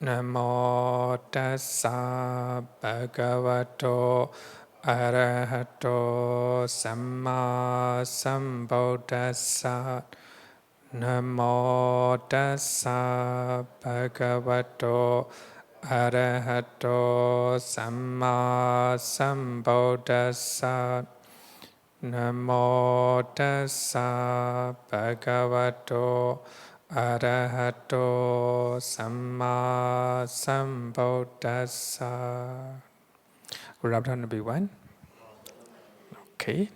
Namo tassa bhagavato arahato samma sambuddhassa. Namo tassa bhagavato arahato samma sambuddhassa. Namo tassa bhagavato arahato samma sambuddhassa. Good afternoon, everyone. Okay.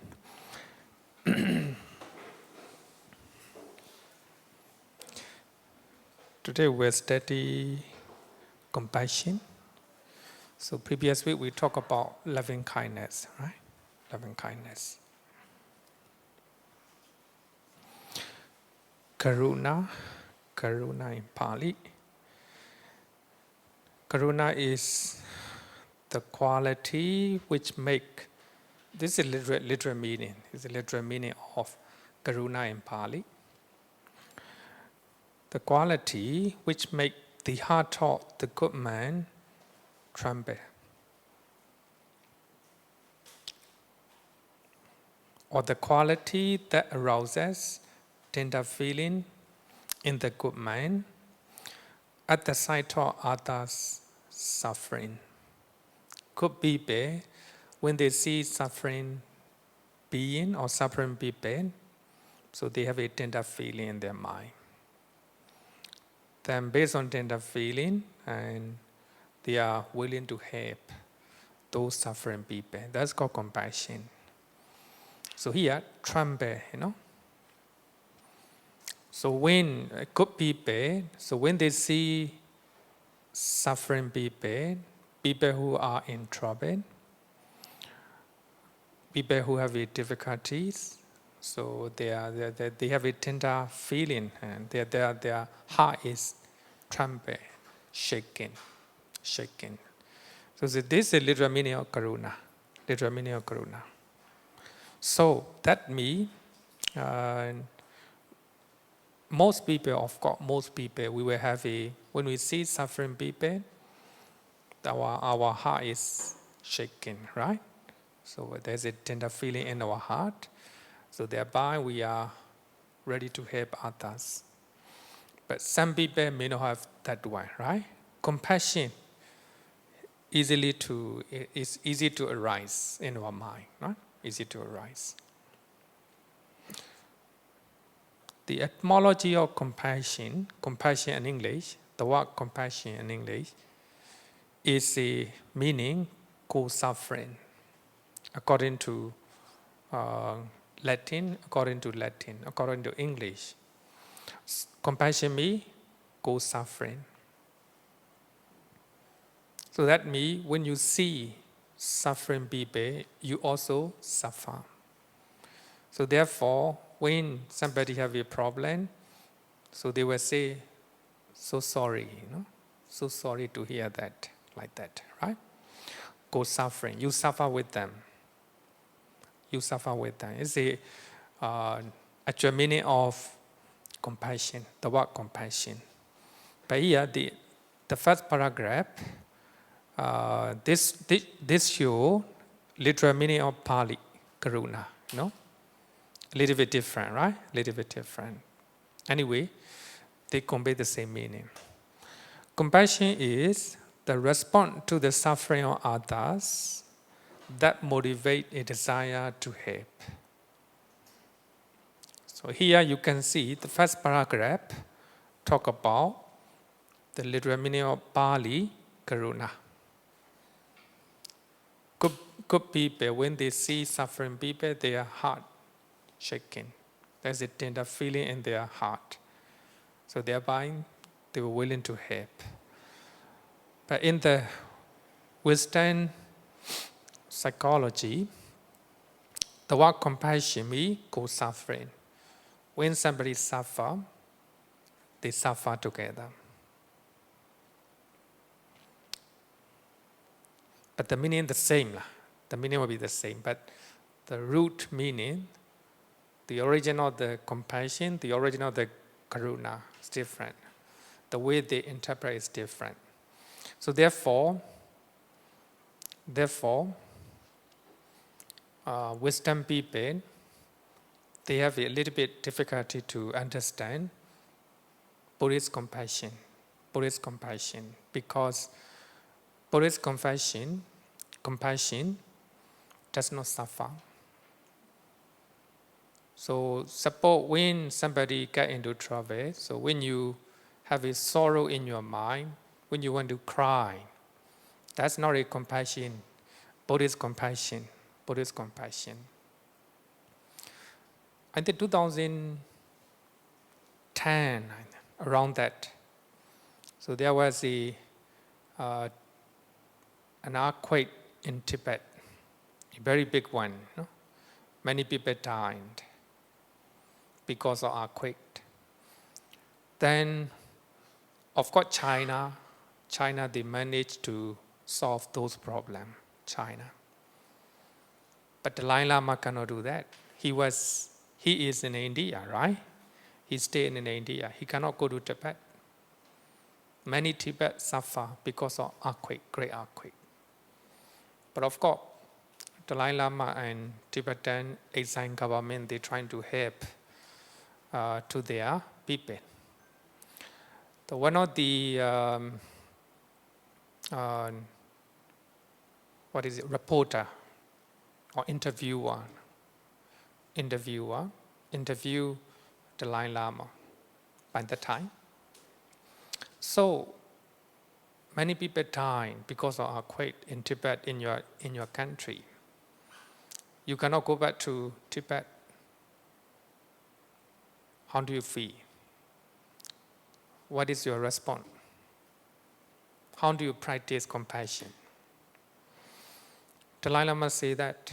Today we'll study compassion. So previous week we talked about loving kindness, right? Loving kindness. Karuna in Pali. Karuna is the quality which make, this is literal meaning, is the literal meaning of Karuna in Pali. The quality which make the heart of the good man tremble. Or the quality that arouses tender feeling in the good man at the sight of others' suffering. Good people, when they see suffering being or suffering people, so they have a tender feeling in their mind. Then based on tender feeling, and they are willing to help those suffering people. That's called compassion. So here, tremble, So when good people, so when they see suffering people, people who are in trouble, people who have difficulties, so they have a tender feeling, and their heart is trembling, shaking. So this is the literal meaning of karuna. So that means most people, we will have when we see suffering people, our heart is shaking, right? So there's a tender feeling in our heart. So thereby we are ready to help others. But some people may not have that one, right? Compassion is easy to arise in our mind, right? Easy to arise. The etymology of compassion in English, the word compassion in English, is a meaning co-suffering, according to English. Compassion means co-suffering. So that means when you see suffering people, you also suffer. So therefore, when somebody have a problem, so they will say, so sorry, so sorry to hear that, like that, right? Co-suffering, you suffer with them. It's a actual meaning of compassion, the word compassion. But here, the first paragraph, this show literal meaning of Pali, karuna, A little bit different, right? A little bit different. Anyway, they convey the same meaning. Compassion is the response to the suffering of others that motivate a desire to help. So here you can see the first paragraph talk about the literal meaning of Pali, karuna. Good people, when they see suffering people, their heart shaking. There's a tender feeling in their heart. So thereby, they were willing to help. But in the Western psychology, the word compassion means co-suffering. When somebody suffers, they suffer together. But the meaning is the same. The meaning will be the same. But the root meaning, the origin of the compassion, the origin of the karuna is different. The way they interpret is different. So therefore, Western people, they have a little bit difficulty to understand Buddhist compassion. Because Buddhist compassion does not suffer. So suppose when somebody get into trouble, so when you have a sorrow in your mind, when you want to cry, that's not a compassion, Buddhist compassion. I think 2010, around that, so there was an earthquake in Tibet, a very big one. No? Many people died because of earthquake. Then, of course, China, they managed to solve those problems, China. But the Dalai Lama cannot do that. He is in India, right? He stayed in India. He cannot go to Tibet. Many Tibet suffer because of earthquake, great earthquake. But of course, Dalai Lama and Tibetan exile government, they trying to help to their people. So one of the reporter or interview Dalai Lama by that time. So many people died because of earthquake in Tibet, in your country. You cannot go back to Tibet. How do you feel? What is your response? How do you practice compassion? Dalai Lama say that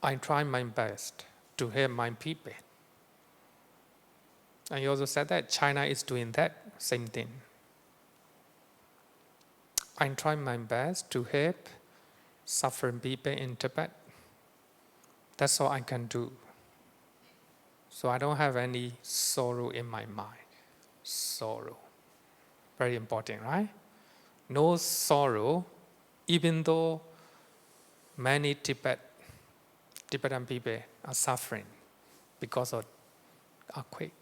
I try my best to help my people. And he also said that China is doing that same thing. I try my best to help suffering people in Tibet. That's all I can do. So I don't have any sorrow in my mind. Sorrow. Very important, right? No sorrow, even though many Tibetan people are suffering because of earthquake.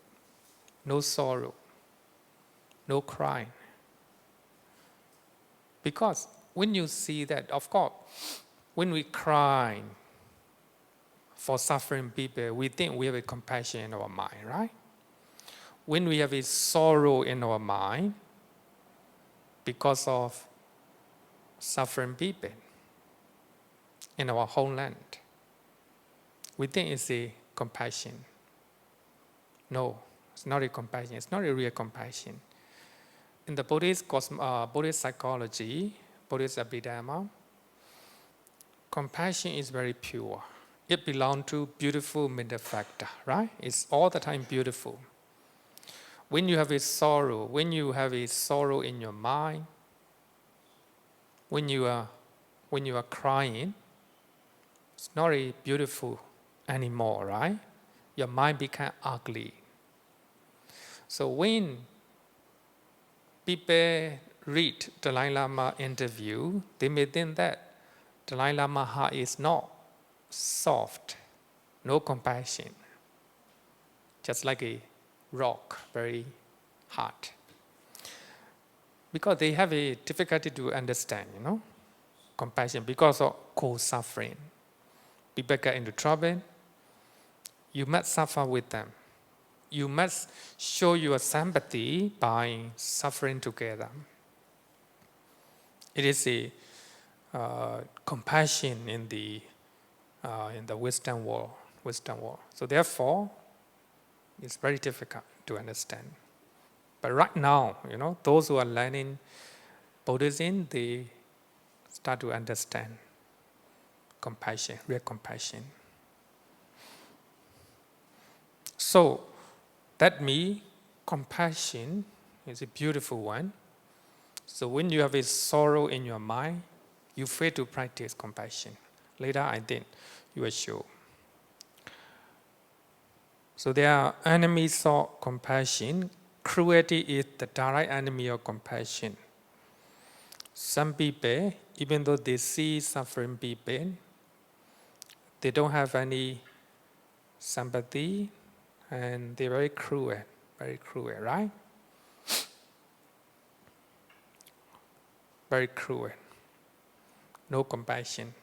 No sorrow, no crying. Because when you see that, of course, when we cry for suffering people, we think we have a compassion in our mind, right? When we have a sorrow in our mind because of suffering people in our homeland, we think it's a compassion. No, it's not a compassion. It's not a real compassion. In the Buddhist psychology, Buddhist Abhidhamma, compassion is very pure. It belongs to beautiful mental factor, right? It's all the time beautiful. When you have a sorrow in your mind, when you are crying, it's not a beautiful anymore, right? Your mind become ugly. So when people read Dalai Lama interview, they may think that Dalai Lama heart is not soft, no compassion, just like a rock, very hard. Because they have a difficulty to understand, compassion because of co-suffering. People get into trouble, you must suffer with them. You must show your sympathy by suffering together. It is a compassion in the Western world. So therefore, it's very difficult to understand. But right now, those who are learning Buddhism, they start to understand compassion, real compassion. So that means compassion is a beautiful one. So when you have a sorrow in your mind, you fail to practice compassion. Later, I think you will show. So there are enemies of compassion. Cruelty is the direct enemy of compassion. Some people, even though they see suffering people, they don't have any sympathy, and they're very cruel, right? Very cruel, no compassion.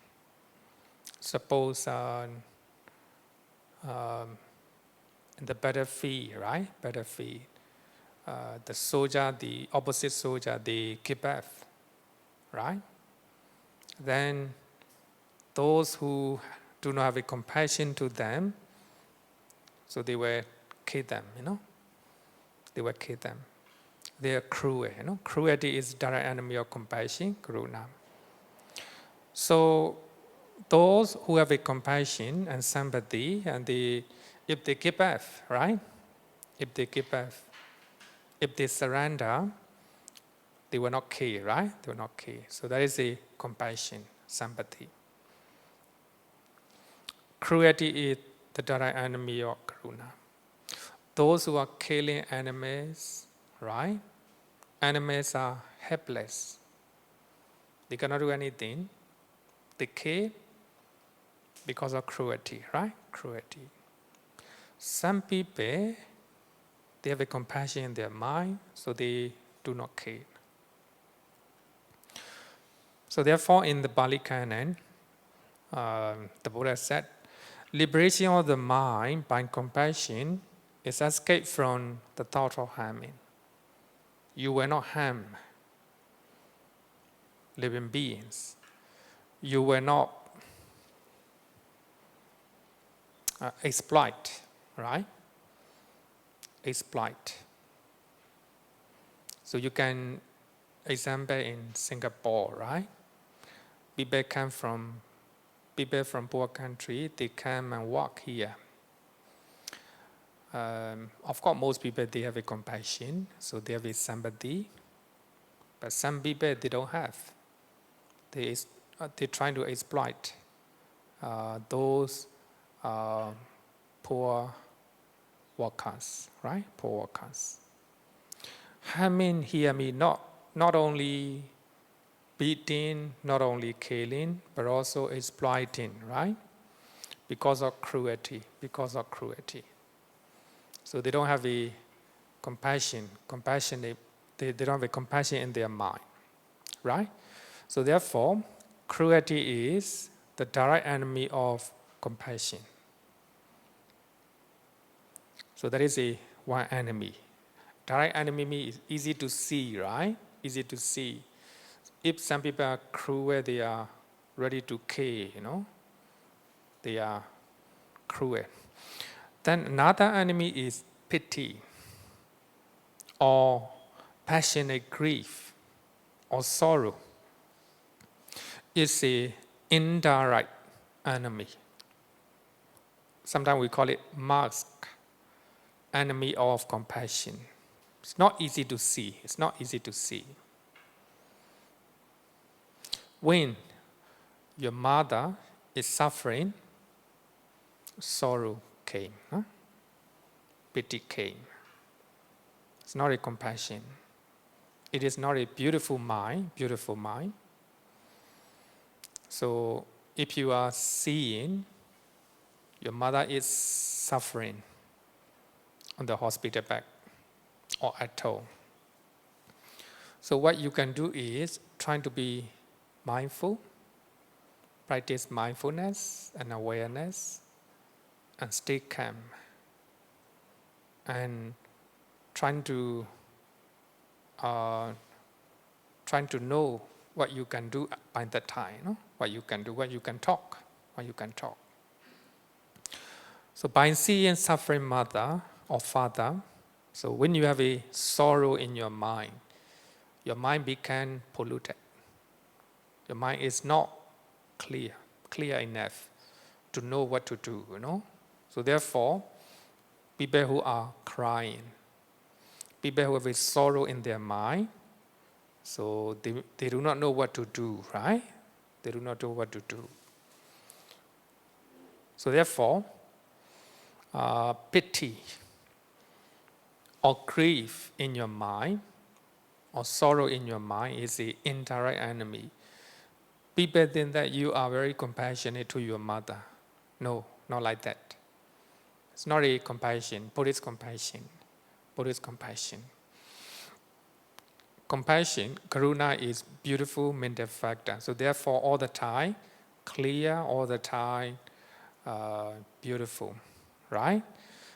Suppose in the battlefield, right? Battlefield, the soldier, the opposite soldier, they give birth, right? Then those who do not have a compassion to them, so they will kill them, They will kill them. They are cruel, Cruelty is direct enemy of compassion, karuna. So those who have a compassion and sympathy, and if they give birth, right? If they give birth, if they surrender, they will not kill, right? They will not kill. So that is a compassion, sympathy. Cruelty is the direct enemy of karuna. Those who are killing animals, right? Animals are helpless. They cannot do anything. They kill because of cruelty, right? Cruelty. Some people, they have a compassion in their mind, so they do not kill. So therefore, in the Pali Canon, the Buddha said, liberation of the mind by compassion is escape from the thought of harming. You will not harm living beings. You will not exploit, right? Exploit. So you can, example in Singapore, right? People from poor country, they come and work here. Of course, most people, they have a compassion, so they have a sympathy. But some people, they don't have. They're trying to exploit those poor workers, right? Poor workers. Harming here means not only beating, not only killing, but also exploiting, right? Because of cruelty. So they don't have a compassion. They don't have a compassion in their mind, right? So therefore, cruelty is the direct enemy of compassion. So that is one enemy. Direct enemy is easy to see, right? Easy to see. If some people are cruel, they are ready to kill, They are cruel. Then another enemy is pity, or passionate grief, or sorrow. It's an indirect enemy. Sometimes we call it mask, enemy of compassion. It's not easy to see. When your mother is suffering, sorrow came, pity came. It's not a compassion. It is not a beautiful mind. So if you are seeing your mother is suffering on the hospital bed or at home, so what you can do is trying to be mindful, practice mindfulness and awareness, and stay calm, and trying to know what you can do by that time, what you can do, what you can talk. So by seeing suffering mother or father, so when you have a sorrow in your mind become polluted. Your mind is not clear enough to know what to do, So therefore, people who are crying, people who have a sorrow in their mind, so they do not know what to do, right? They do not know what to do. So therefore, pity or grief in your mind or sorrow in your mind is the indirect enemy. People think that you are very compassionate to your mother. No, not like that. It's not a compassion, Buddhist compassion. Buddhist compassion. Compassion, karuna is beautiful mental factor. So therefore, all the time, clear, all the time, beautiful, right?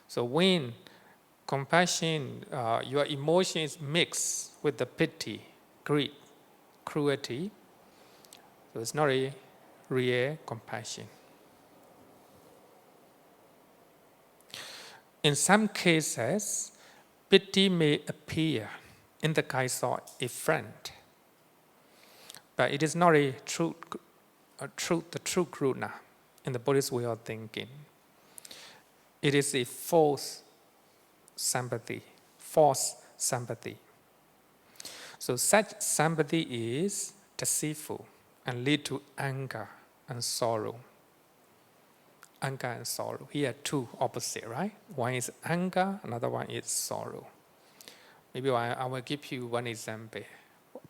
So when compassion, your emotions mix with the pity, greed, cruelty, so it's not a real compassion. In some cases, pity may appear in the guise of a friend, but it is not the true karuna in the Buddhist way of thinking. It is a false sympathy. So such sympathy is deceitful and lead to anger and sorrow. Anger and sorrow. Here two opposite, right? One is anger, another one is sorrow. Maybe I will give you one example.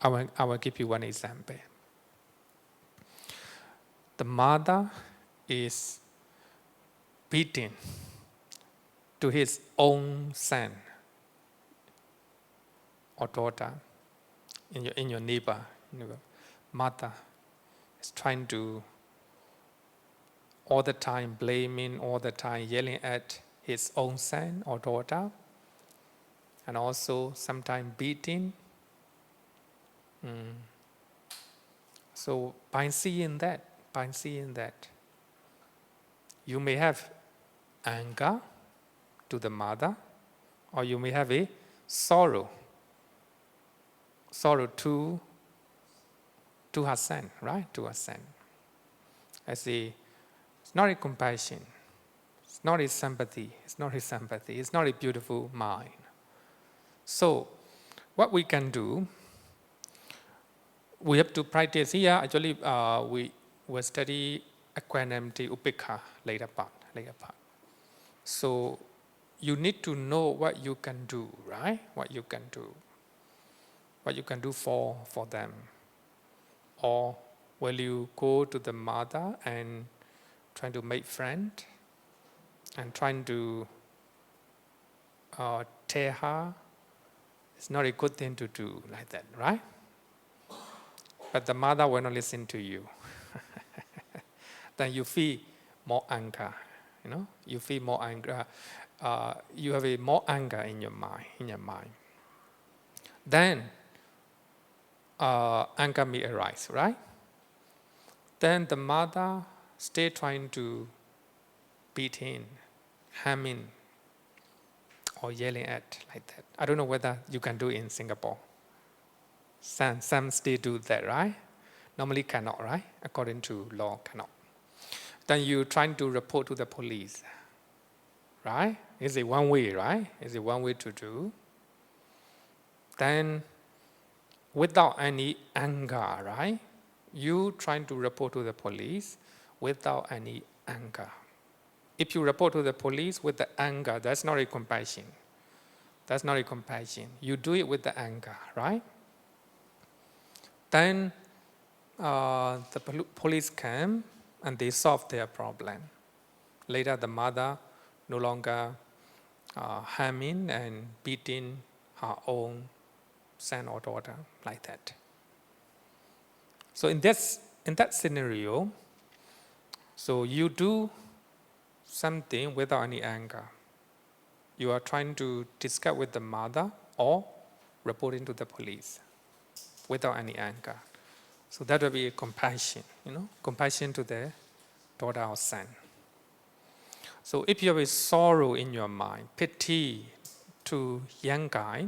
I will give you one example. The mother is beating to his own son or daughter in your neighbor. Mother is trying to all the time blaming, all the time yelling at his own son or daughter, and also sometimes beating. So by seeing that, you may have anger to the mother, or you may have a sorrow to her son, right? To her son. It's not a compassion. It's not a sympathy. It's not a beautiful mind. So, what we can do, we have to practice here. Actually, we will study equanimity, upekha later part. So, you need to know what you can do, right? What you can do for them. Or will you go to the mother and trying to make friend and trying to tell her? It's not a good thing to do like that, right? But the mother will not listen to you. Then you feel more anger, You feel more anger. You have a more anger in your mind. Then anger may arise, right? Then the mother stay trying to beat him, harm him, or yelling at like that. I don't know whether you can do it in Singapore. Some still do that, right? Normally cannot, right? According to law, cannot. Then you trying to report to the police, right? Is it one way, right? Is it one way to do? Then, without any anger, right? You trying to report to the police without any anger. If you report to the police with the anger, that's not a compassion. You do it with the anger, right? Then the police came and they solved their problem. Later, the mother no longer harming and beating her own son or daughter like that. So in that scenario, so you do something without any anger. You are trying to discuss with the mother or reporting to the police without any anger. So that will be a compassion, compassion to the daughter or son. So if you have a sorrow in your mind, pity to young guy,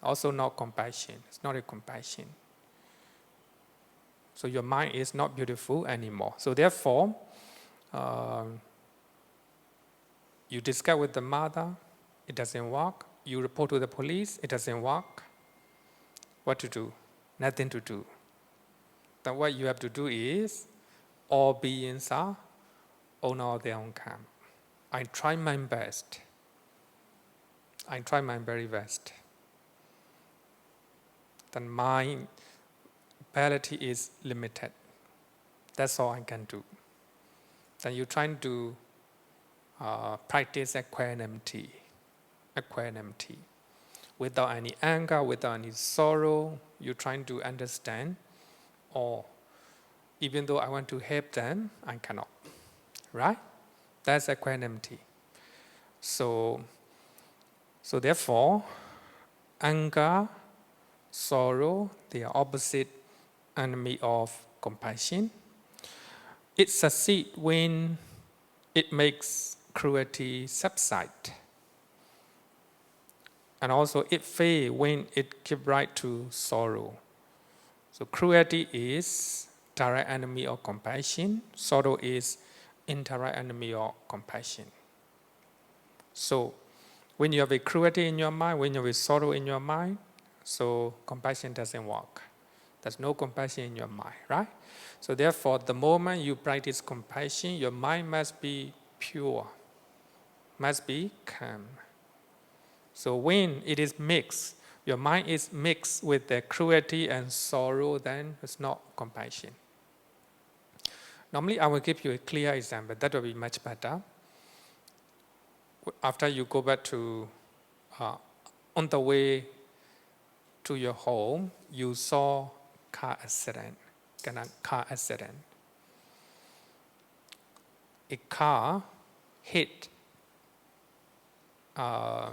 also not compassion. It's not a compassion. So your mind is not beautiful anymore. So therefore, you discuss with the mother, it doesn't work. You report to the police, it doesn't work. What to do? Nothing to do. Then what you have to do is, all beings are owner of their own karma. I try my best. I try my very best. then my ability is limited. That's all I can do. Then you're trying to practice equanimity, without any anger, without any sorrow. You're trying to understand, or even though I want to help them, I cannot. Right? That's equanimity. So therefore, anger, sorrow, they are opposite enemy of compassion. It succeeds when it makes cruelty subside. And also it fails when it gives rise to sorrow. So cruelty is direct enemy of compassion. Sorrow is indirect enemy of compassion. So when you have a cruelty in your mind, when you have a sorrow in your mind, so compassion doesn't work. There's no compassion in your mind, right? So therefore, the moment you practice compassion, your mind must be pure, must be calm. So when it is mixed, your mind is mixed with the cruelty and sorrow, then it's not compassion. Normally, I will give you a clear example. That will be much better. After you go back to, on the way to your home, you saw car accident. A car hit a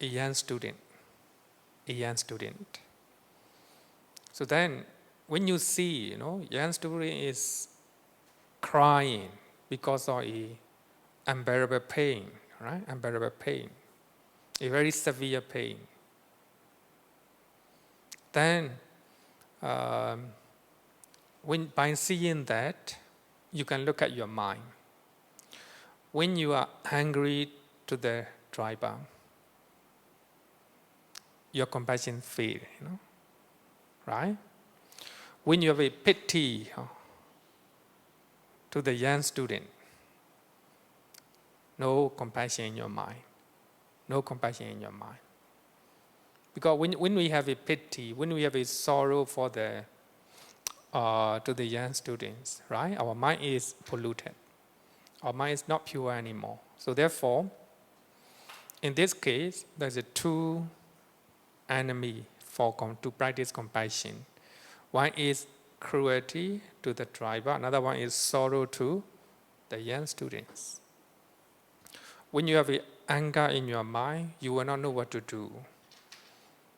young student. So then, when you see, young student is crying because of a unbearable pain, right? Unbearable pain, a very severe pain. Then, by seeing that, you can look at your mind. When you are angry to the driver, your compassion fails, right? When you have a pity to the young student, no compassion in your mind. No compassion in your mind. Because when we have a pity, when we have a sorrow for to the young students, right? Our mind is polluted. Our mind is not pure anymore. So therefore, in this case, there's a two enemy to practice compassion. One is cruelty to the driver. Another one is sorrow to the young students. When you have anger in your mind, you will not know what to do.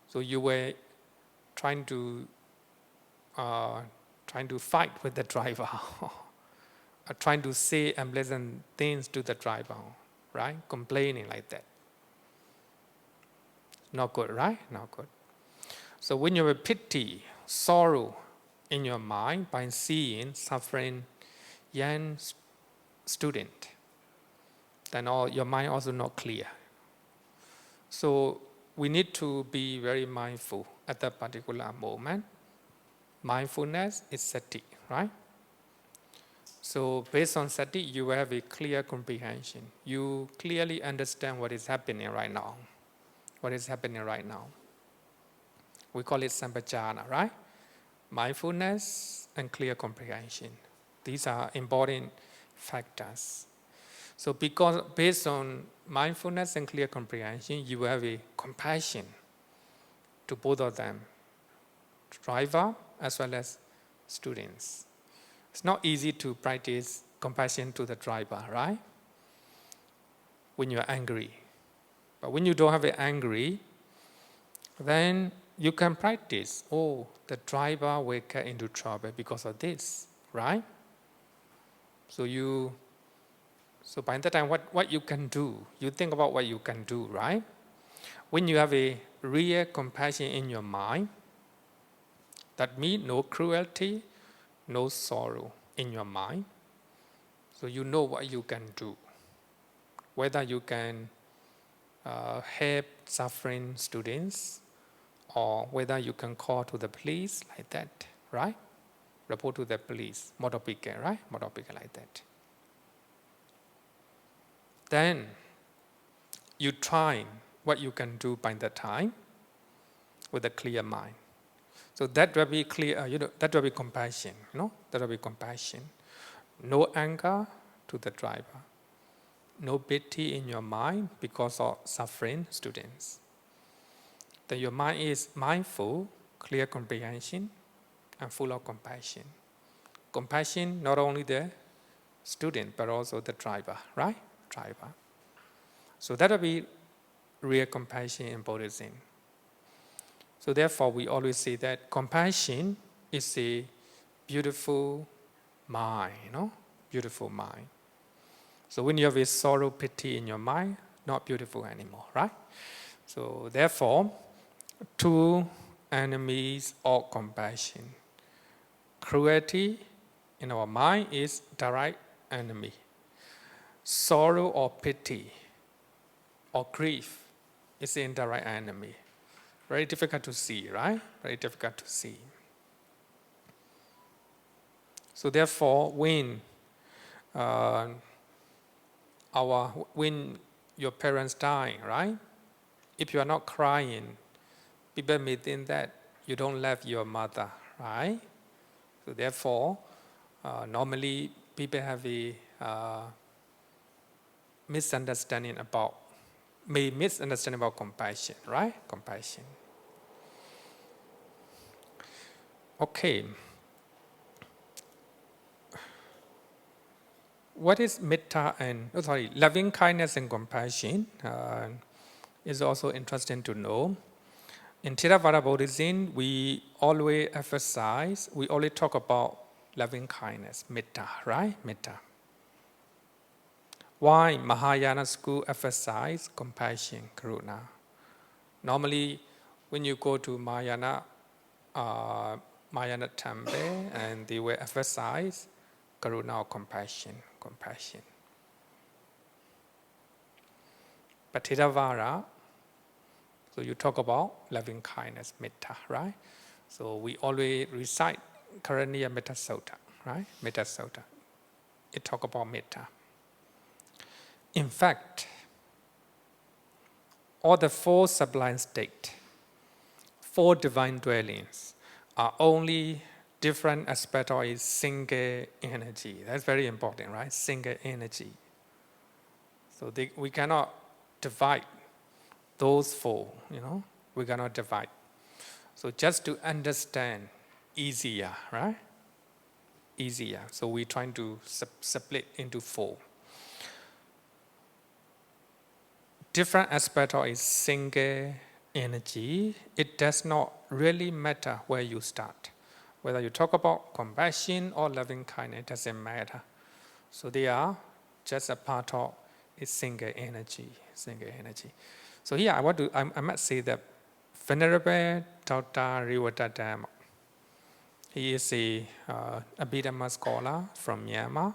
So you were trying to fight with the driver, trying to say unpleasant things to the driver, right? Complaining like that. Not good, right? Not good. So when you have pity, sorrow in your mind by seeing suffering young student, then your mind also not clear. So we need to be very mindful at that particular moment. Mindfulness is sati, right? So based on sati, you will have a clear comprehension. You clearly understand what is happening right now. What is happening right now. We call it sampajana, right? Mindfulness and clear comprehension. These are important factors. So because based on mindfulness and clear comprehension, you have a compassion to both of them, driver as well as students. It's not easy to practice compassion to the driver, right? When you're angry. But when you don't have it angry, then you can practice, the driver will get into trouble because of this, right? So by that time, what you can do, you think about what you can do, right? When you have a real compassion in your mind, that means no cruelty, no sorrow in your mind. So you know what you can do. Whether you can help suffering students, or whether you can call to the police like that, right? Report to the police, motor picket, right? Motor picket like that. Then you try what you can do by that time. with a clear mind. So that will be clear, that will be compassion, that will be compassion. No anger to the driver. No pity in your mind because of suffering students. That your mind is mindful, clear comprehension, and full of compassion. Compassion, not only the student, but also the driver, right? Driver. So that will be real compassion in Buddhism. So therefore, we always say that compassion is a beautiful mind, Beautiful mind. So when you have a sorrow, pity in your mind, not beautiful anymore, right? So therefore, two enemies of compassion. Cruelty in our mind is direct enemy. Sorrow or pity or grief is the indirect enemy. Very difficult to see, right? Very difficult to see. So therefore, when your parents die, right? If you are not crying, people may think that you don't love your mother, right? So therefore, normally people have a misunderstanding about compassion, right? Compassion. Okay. What is metta loving kindness and compassion is also interesting to know. In Theravada Buddhism, we always talk about loving kindness, metta, right? Metta. Why Mahayana school emphasize compassion, karuna? Normally, when you go to Mahayana temple, and they will emphasize karuna or compassion. But Theravada, so you talk about loving kindness, metta, right? So we always recite Karaniya Metta Sutta, right? Metta Sutta. It talk about metta. In fact, all the four sublime states, four divine dwellings, are only different aspects of a single energy. That's very important, right? Single energy. So we cannot divide those four, we cannot divide. So just to understand easier, right? Easier. So we're trying to split into four. Different aspect of a single energy, it does not really matter where you start. Whether you talk about compassion or loving kindness, it doesn't matter. So they are just a part of a single energy. So here I must say that Venerable Dr. Abhidhamma, he is a Abhidhamma scholar from Myanmar.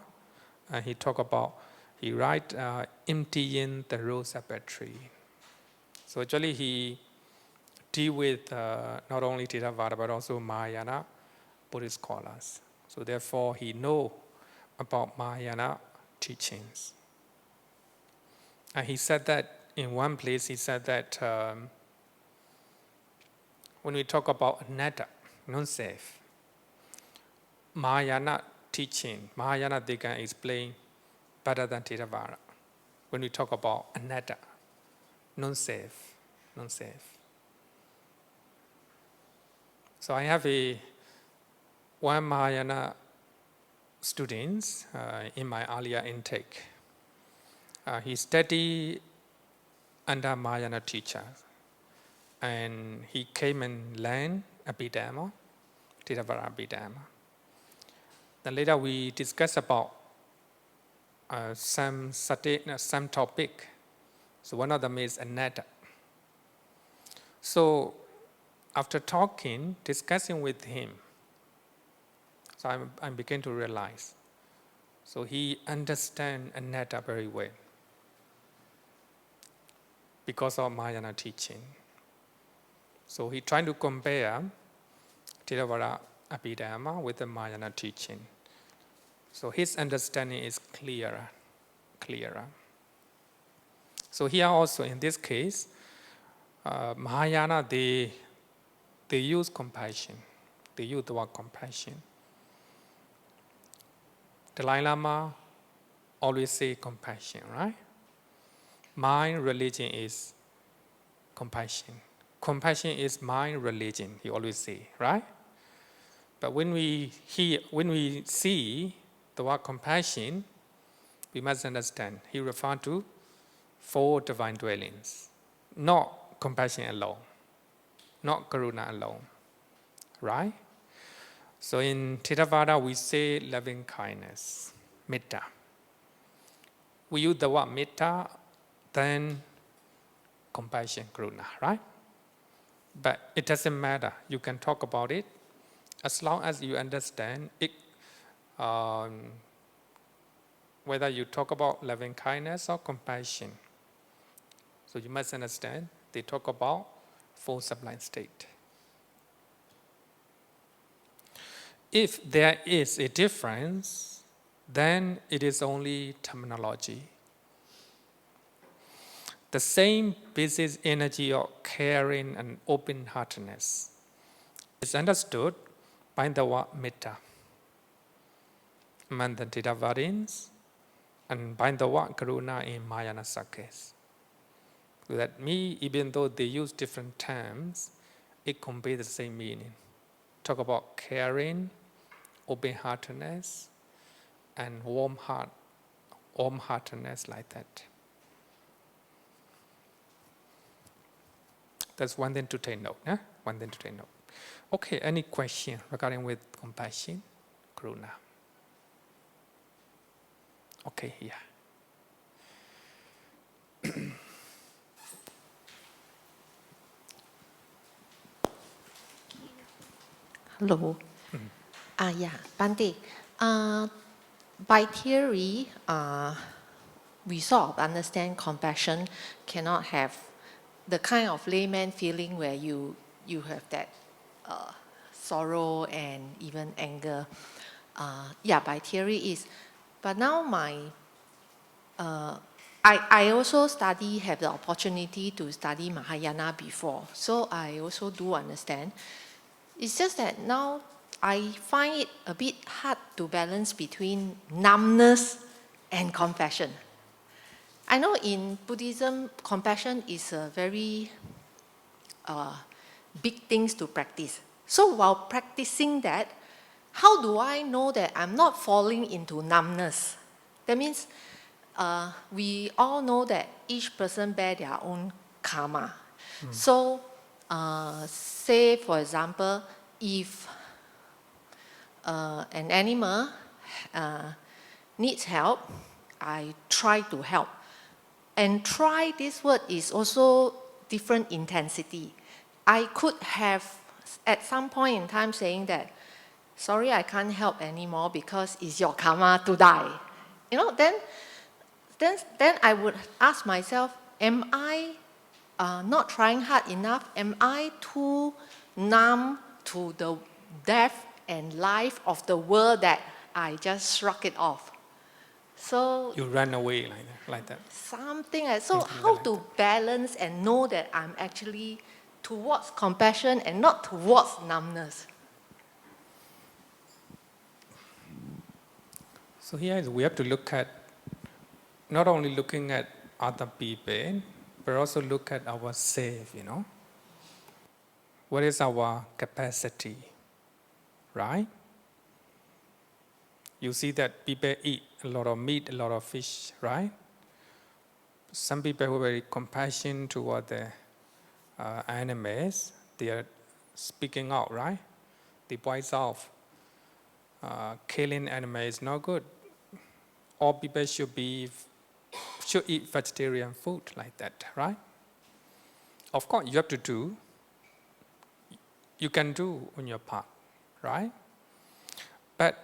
He write emptying the rose battery. So actually he deal with not only Theravada but also Mahayana Buddhist scholars. So therefore he know about Mahayana teachings. And he said that in one place, when we talk about anatta, non-self, Mahayana teaching, Mahayana they can explain better than Theravada. When we talk about anatta, non-self. So I have one Mahayana students in my earlier intake. He studied under Mahayana teacher, and he came and learned Abhidhamma, Theravada Abhidhamma. Then later we discussed about some topic. So one of them is anatta. So after discussing with him, so I began to realize. So he understands anatta very well because of Mahayana teaching. So he trying to compare Theravada Abhidhamma with the Mahayana teaching. So his understanding is clearer. So here also in this case, Mahayana, they they use compassion. They use the word compassion. Dalai Lama always say compassion, right? My religion is compassion. Compassion is my religion, he always say, right? But when we see the word compassion, we must understand he refers to 4 divine dwellings, not compassion alone, not karuna alone, right? So in Theravada we say loving kindness, metta. We use the word metta, then compassion, karuna, right? But it doesn't matter. You can talk about it as long as you understand it. Whether you talk about loving kindness or compassion. So you must understand, they talk about 4 sublime states. If there is a difference, then it is only terminology. The same basic energy of caring and open-heartedness is understood by the word metta among the Theravadins and by the word karuna in Mahayana-Sakes. That means, even though they use different terms, it conveys the same meaning. Talk about caring, open-heartedness, and warm-heartedness like that. That's one thing to take note. Huh? One thing to take note. Okay, any question regarding with compassion, karuna? Okay, yeah. Hello. Yeah, Bante. By theory, we sort of understand compassion cannot have the kind of layman feeling where you have that sorrow and even anger. By theory is. But now I also have the opportunity to study Mahayana before, so I also do understand. It's just that now I find it a bit hard to balance between numbness and compassion. I know in Buddhism, compassion is a very big things to practice. So while practicing that, how do I know that I'm not falling into numbness? That means we all know that each person bear their own karma. So say, for example, if an animal needs help, I try to help. And try, this word is also different intensity. I could have at some point in time saying that, sorry, I can't help anymore because it's your karma to die. You know, then I would ask myself, am I not trying hard enough? Am I too numb to the death and life of the world that I just shrug it off? So you run away like that. Something like so. How to balance and know that I'm actually towards compassion and not towards numbness? So here we have to look at, not only looking at other people, but also look at ourselves, you know. What is our capacity, right? You see that people eat a lot of meat, a lot of fish, right? Some people who are very compassionate toward the animals, they are speaking out, right? They voice out, killing animals is not good. All people should eat vegetarian food like that, right? Of course, you have to do. You can do on your part, right? But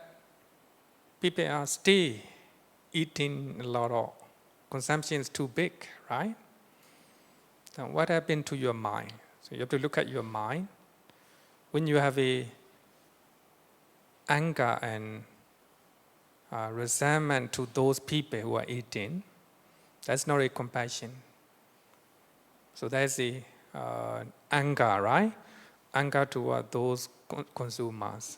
people are still eating a lot of, consumption is too big, right? Now what happened to your mind? So you have to look at your mind. When you have a anger and resentment to those people who are eating, that's not a compassion. So that's the anger, right? anger toward those consumers.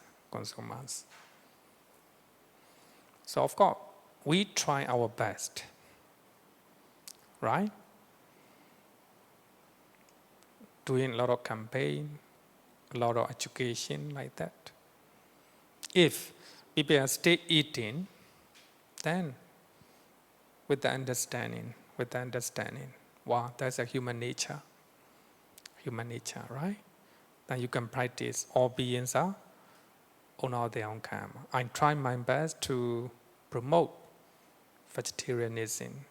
So of course, we try our best, right? Doing a lot of campaign, a lot of education like that. If people are still eating, then with the understanding, wow, that's a human nature, right? Then you can practice all beings are on their own karma. I try my best to promote vegetarianism.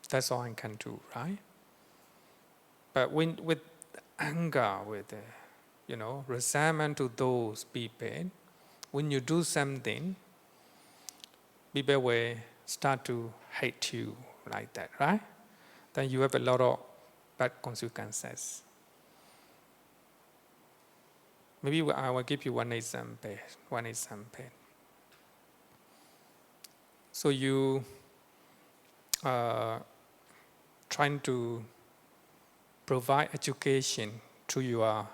That's all I can do, right? But with anger, with resentment to those people, when you do something, people will start to hate you like that, right? Then you have a lot of bad consequences. Maybe I will give you one example. So you trying to provide education to your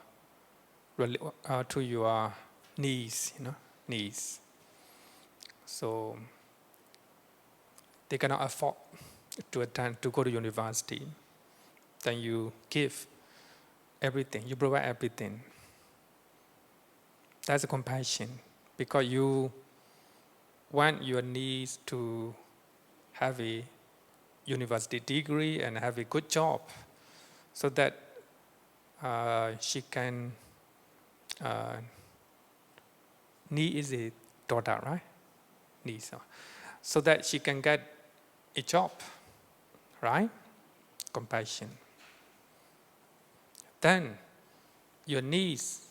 niece, So they cannot afford to go to university. Then you give everything. You provide everything. That's a compassion, because you want your niece to have a university degree and have a good job, so that she can. Niece is a daughter, right? Niece, so that she can get a job, right? Compassion. Then your niece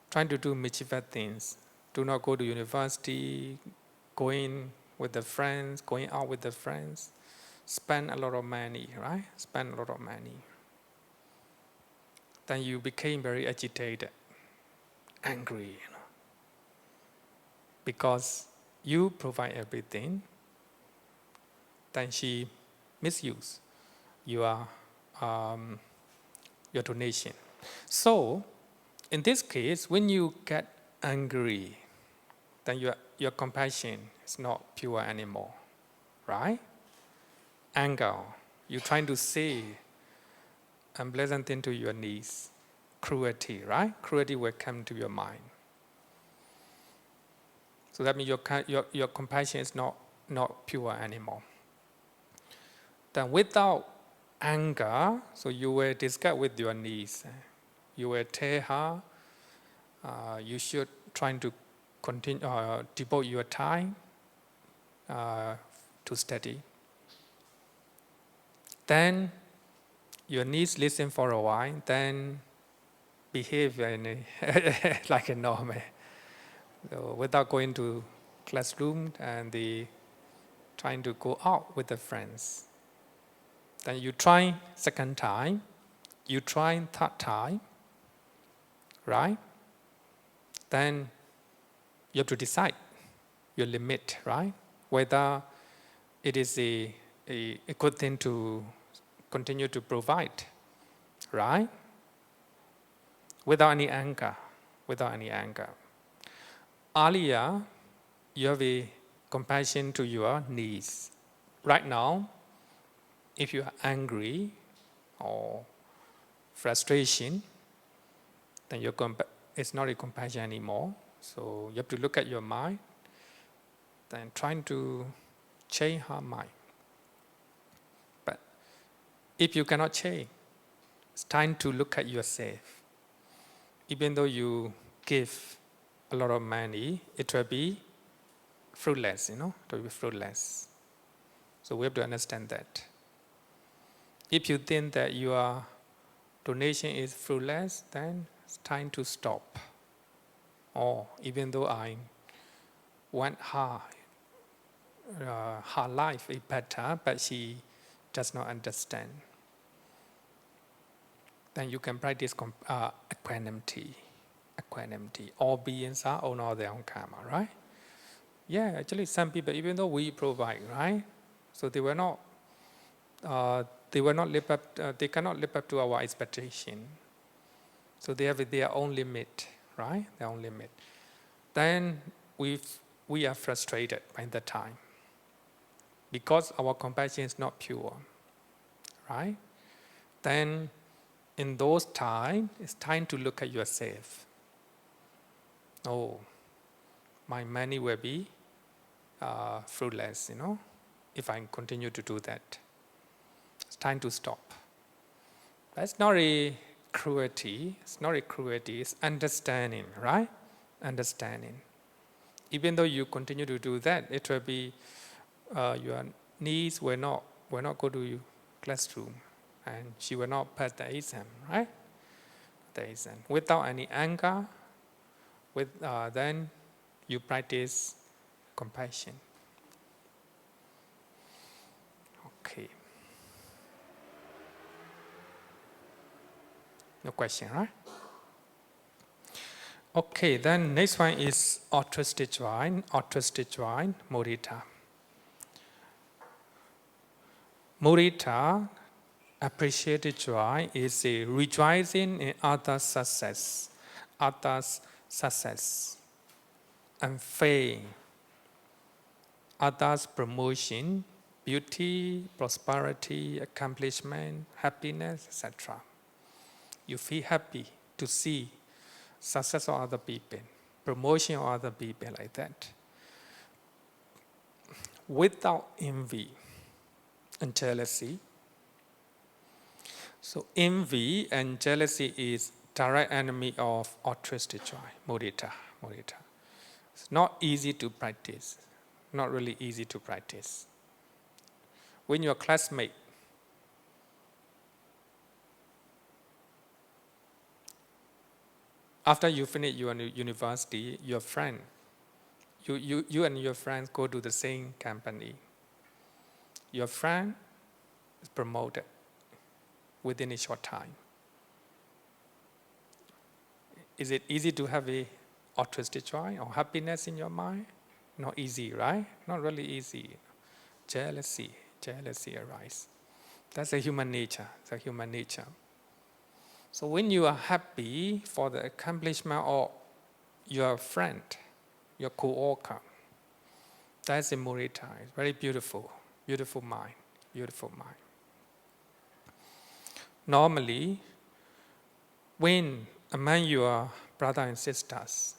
trying to do mischievous things, do not go to university, going out with the friends, spend a lot of money, right? Then you became very agitated, angry, because you provide everything. Then she misuse your donation. So, in this case, when you get angry, then your compassion is not pure anymore, right? Anger, you're trying to say unpleasant thing to your niece. Cruelty, right? Cruelty will come to your mind. So that means your compassion is not pure anymore. Then without anger, so you will discuss with your niece. You will tell her you should try to continue devote your time to study. Then your niece listen for a while, then behave like a normal. So without going to classroom and trying to go out with the friends. Then you try second time, you try third time, right? Then you have to decide your limit, right? Whether it is a good thing to continue to provide, right? Without any anger. Earlier, you have a compassion to your needs. Right now, if you are angry or frustration, then it's not a compassion anymore. So you have to look at your mind, then trying to change her mind. But if you cannot change, it's time to look at yourself. Even though you give a lot of money, it will be fruitless, it will be fruitless. So we have to understand that. If you think that your donation is fruitless, then it's time to stop. Or even though I want her life is better, but she does not understand, then you can practice equanimity. All beings are on their own karma, right? Yeah, actually some people, even though we provide, right? So they cannot live up to our expectation. So they have their own limit, right? Their own limit. Then we are frustrated by the time because our compassion is not pure, right? Then in those times, it's time to look at yourself. Oh, my money will be fruitless, if I continue to do that. It's time to stop. That's not a cruelty. It's not a cruelty. It's understanding, right? Understanding. Even though you continue to do that, it will be your niece will not go to your classroom, and she will not pass the exam, right? The exam without any anger. Then you practice compassion. Okay. No question, right? Okay, then next one is altruistic joy, mudita. Mudita, appreciated joy, is a rejoicing in others' success, and fame, others' promotion, beauty, prosperity, accomplishment, happiness, etc. You feel happy to see success of other people, promotion of other people like that, without envy and jealousy. So envy and jealousy is direct enemy of altruistic joy, mudita. It's not easy to practice, not really easy to practice. When your classmate after you finish your university, your friend, you and your friends go to the same company. Your friend is promoted within a short time. Is it easy to have a altruistic joy or happiness in your mind? Not easy, right? Not really easy. Jealousy arises. That's a human nature. It's a human nature. So when you are happy for the accomplishment of your friend, your co-worker, that's a mudita. It's very beautiful, beautiful mind. Normally, when among your brother and sisters,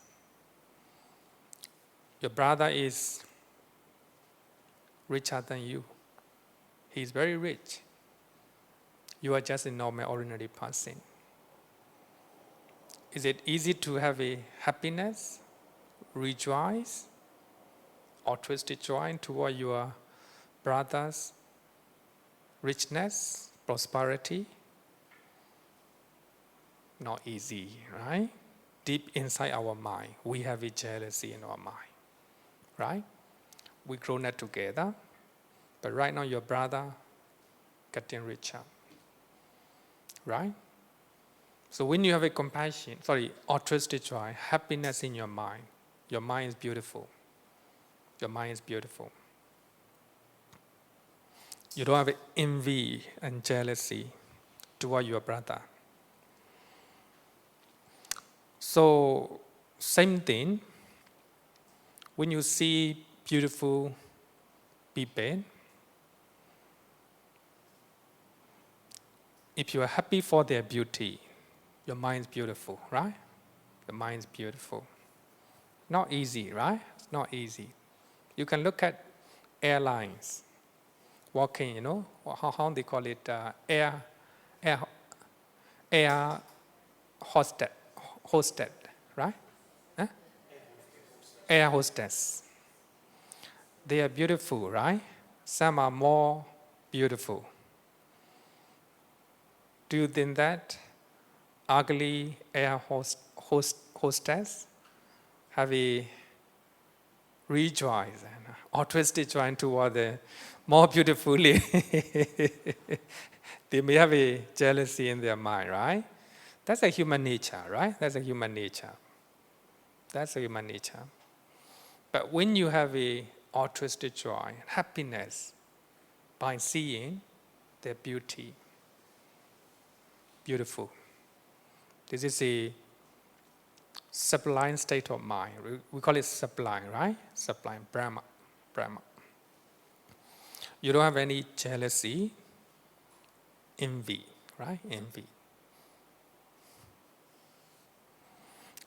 your brother is richer than you, he is very rich. You are just a normal, ordinary person. Is it easy to have a happiness, rejoice, altruistic joy toward your brother's richness, prosperity? Not easy, right? Deep inside our mind, we have a jealousy in our mind, right? We grown up together, but right now your brother getting richer, right? So when you have a altruistic joy, happiness in your mind is beautiful. Your mind is beautiful. You don't have envy and jealousy toward your brother. So, same thing, when you see beautiful people, if you are happy for their beauty, your mind is beautiful, right? The mind is beautiful. Not easy, right? It's not easy. You can look at airlines, walking, how they call it, air hostess, right? Huh? Air hostess. They are beautiful, right? Some are more beautiful. Do you think that ugly air hostess have a rejoice and altruistic joy toward the more beautifully? They may have a jealousy in their mind, right? That's a human nature, right? That's a human nature. But when you have a altruistic joy, happiness, by seeing their beauty, beautiful. This is a sublime state of mind. We call it sublime, right? Sublime, Brahma. Brahma. You don't have any jealousy, envy, right? Envy.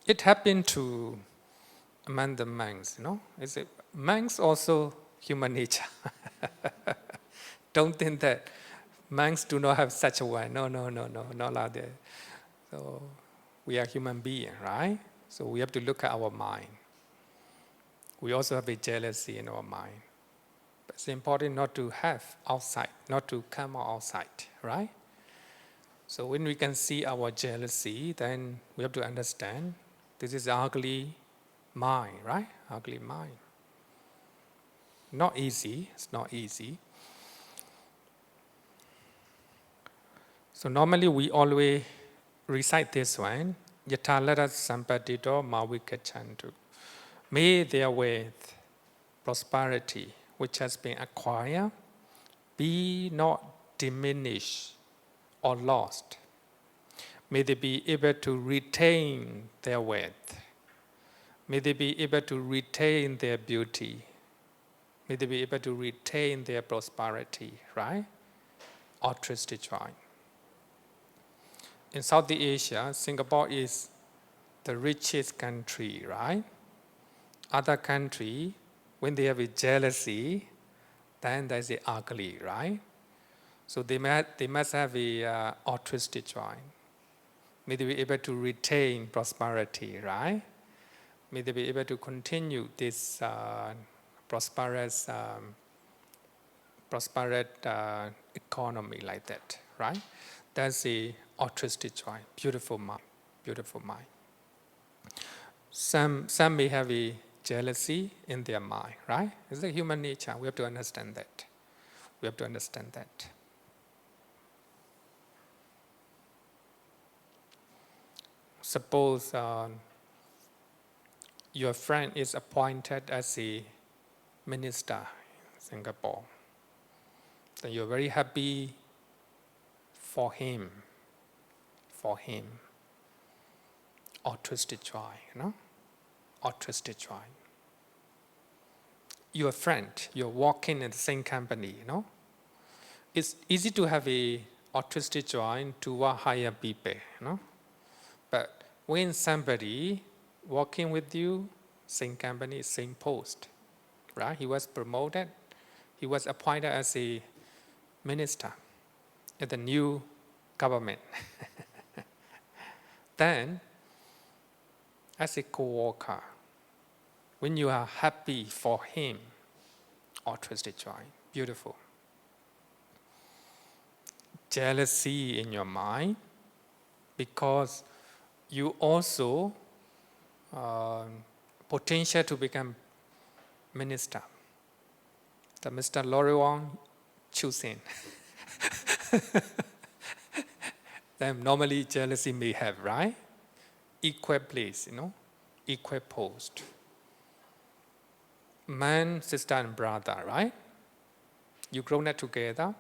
It happened to among the monks, Is it monks also human nature? Don't think that monks do not have such a one. No, not like that. So we are human beings, right? So we have to look at our mind. We also have a jealousy in our mind. But it's important not to have outside, not to come outside, right? So when we can see our jealousy, then we have to understand this is ugly mind, right? Ugly mind. Not easy, it's not easy. So normally we always recite this one, Yatalada Sampatito Mavikachantu. May therewith prosperity which has been acquired be not diminished or lost. May they be able to retain their wealth. May they be able to retain their beauty. May they be able to retain their prosperity, right? Altruistic joy. In Southeast Asia, Singapore is the richest country, right? Other country, when they have a jealousy, then there's a ugly, right? So they must have a altruistic joy. May they be able to retain prosperity, right? May they be able to continue this prosperous economy like that, right? That's the altruistic joy. Beautiful mind, beautiful mind. Some may have a jealousy in their mind, right? It's the human nature. We have to understand that. We have to understand that. Suppose your friend is appointed as a minister in Singapore. Then you're very happy for him. Altruistic joy, Altruistic joy. Your friend, you're working in the same company, It's easy to have a altruistic joy toward higher people, But when somebody working with you, same company, same post, right? He was promoted, he was appointed as a minister in the new government. Then, as a co-worker, when you are happy for him, altruistic joy, beautiful. Jealousy in your mind, because you also potential to become minister. The Mr. Loriwang choosing. Then normally jealousy may have, right? Equal place, equal post. Man, sister, and brother, right? You grown up together.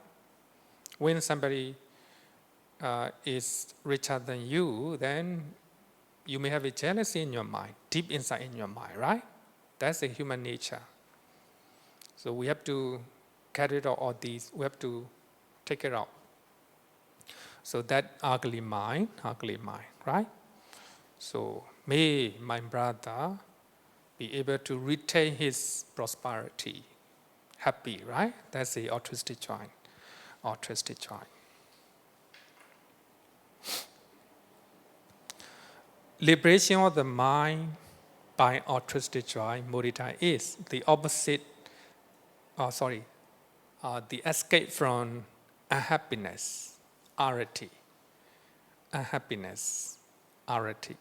When somebody is richer than you, then you may have a jealousy in your mind, deep inside in your mind, right? That's a human nature. So we have to carry out all these, we have to take it out. So that ugly mind, right? So may my brother be able to retain his prosperity, happy, right? That's the altruistic joy. Altruistic joy. Liberation of the mind by altruistic joy, mudita, is the opposite, the escape from unhappiness, arati. Unhappiness, arati.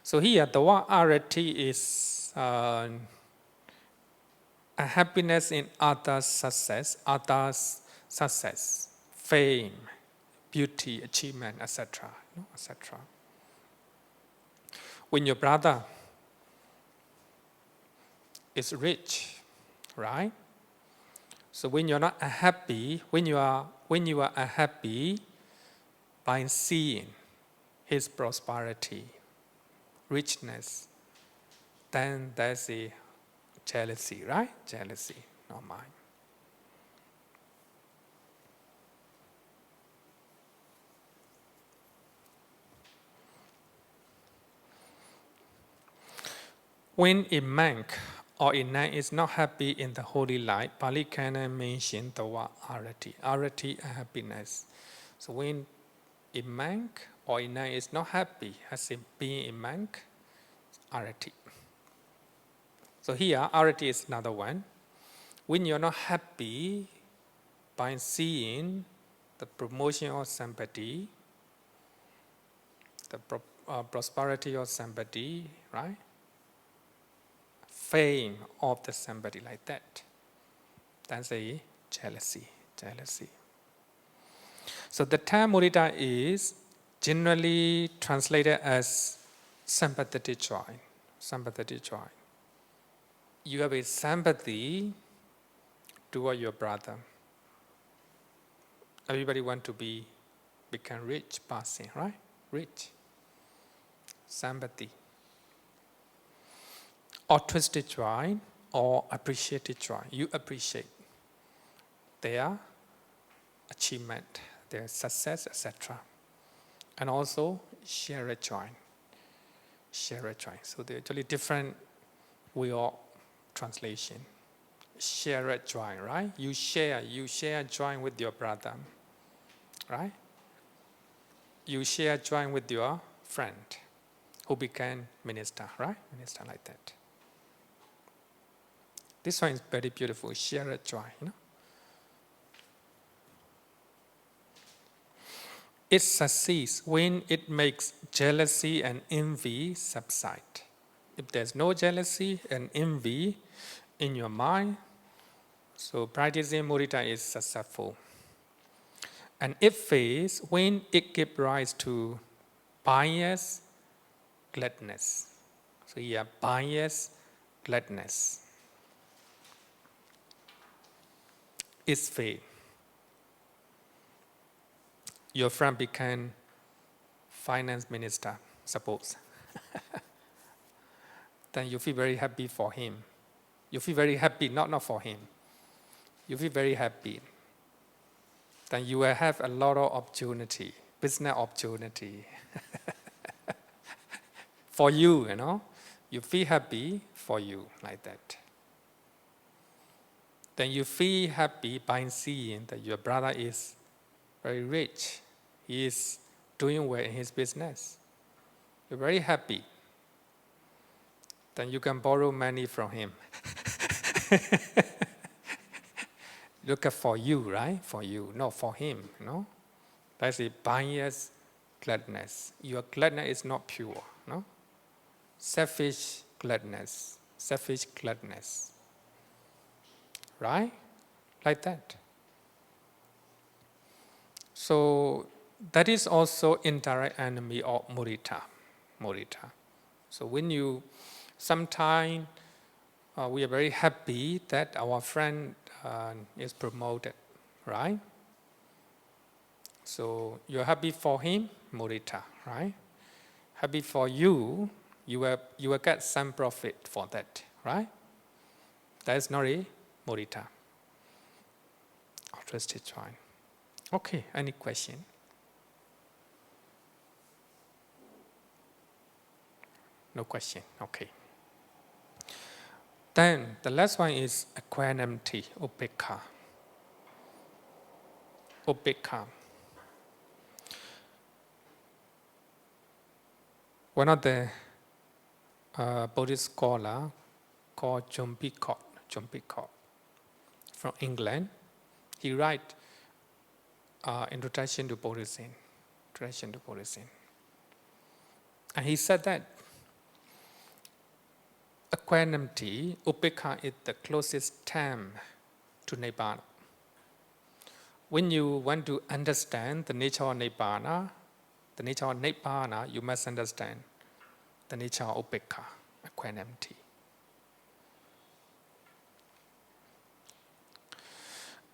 So here, the word arati is unhappiness in others' success, fame, beauty, achievement, etc. etc. When your brother is rich, right? So when you're not unhappy, when you are unhappy by seeing his prosperity, richness, then there's a jealousy, right? Jealousy, not mine. When a monk or a nun is not happy in the holy life, Pali Canon mentions the word arati. Arati and happiness. So when a monk or a nun is not happy as in being a monk, arati. So here, arati is another one. When you're not happy by seeing the promotion of somebody, the prosperity of somebody, right? Fame of the somebody like that. That's a jealousy. So the term mudita is generally translated as sympathetic joy. You have a sympathy toward your brother. Everybody want to become rich person, right? Rich. Sympathy. Altruistic joy or appreciative joy. You appreciate their achievement, their success, etc. And also share joy. So they're actually different way of translation. Share joy, right? You share joy with your brother, right? You share joy with your friend who became minister, right? Minister like that. This one is very beautiful. Share joy, It succeeds when it makes jealousy and envy subside. If there's no jealousy and envy in your mind, so practicing mudita is successful. And it fails when it gives rise to bias, gladness. So here, bias, gladness. It's fail. Your friend became finance minister, suppose. Then you feel very happy for him. You feel very happy, not for him. You feel very happy. Then you will have a lot of opportunity, business opportunity. For you, You feel happy for you, like that. Then you feel happy by seeing that your brother is very rich. He is doing well in his business. You're very happy. Then you can borrow money from him. Look at for you, right? For you, not for him, That's a bias gladness. Your gladness is not pure, Selfish gladness. Right? Like that. So that is also indirect enemy of mudita. So when you, sometimes we are very happy that our friend is promoted, right? So you're happy for him, mudita, right? Happy for you, you will get some profit for that, right? That is not a mudita. Altruistic joy. Okay, any question? No question, okay. Then the last one is equanimity, upekha. One of the Buddhist scholar called John Peacock from England, he write Introduction to Buddhism. And he said that equanimity, upekha, is the closest term to Nibbana. When you want to understand the nature of Nibbana, you must understand the nature of upekha, equanimity.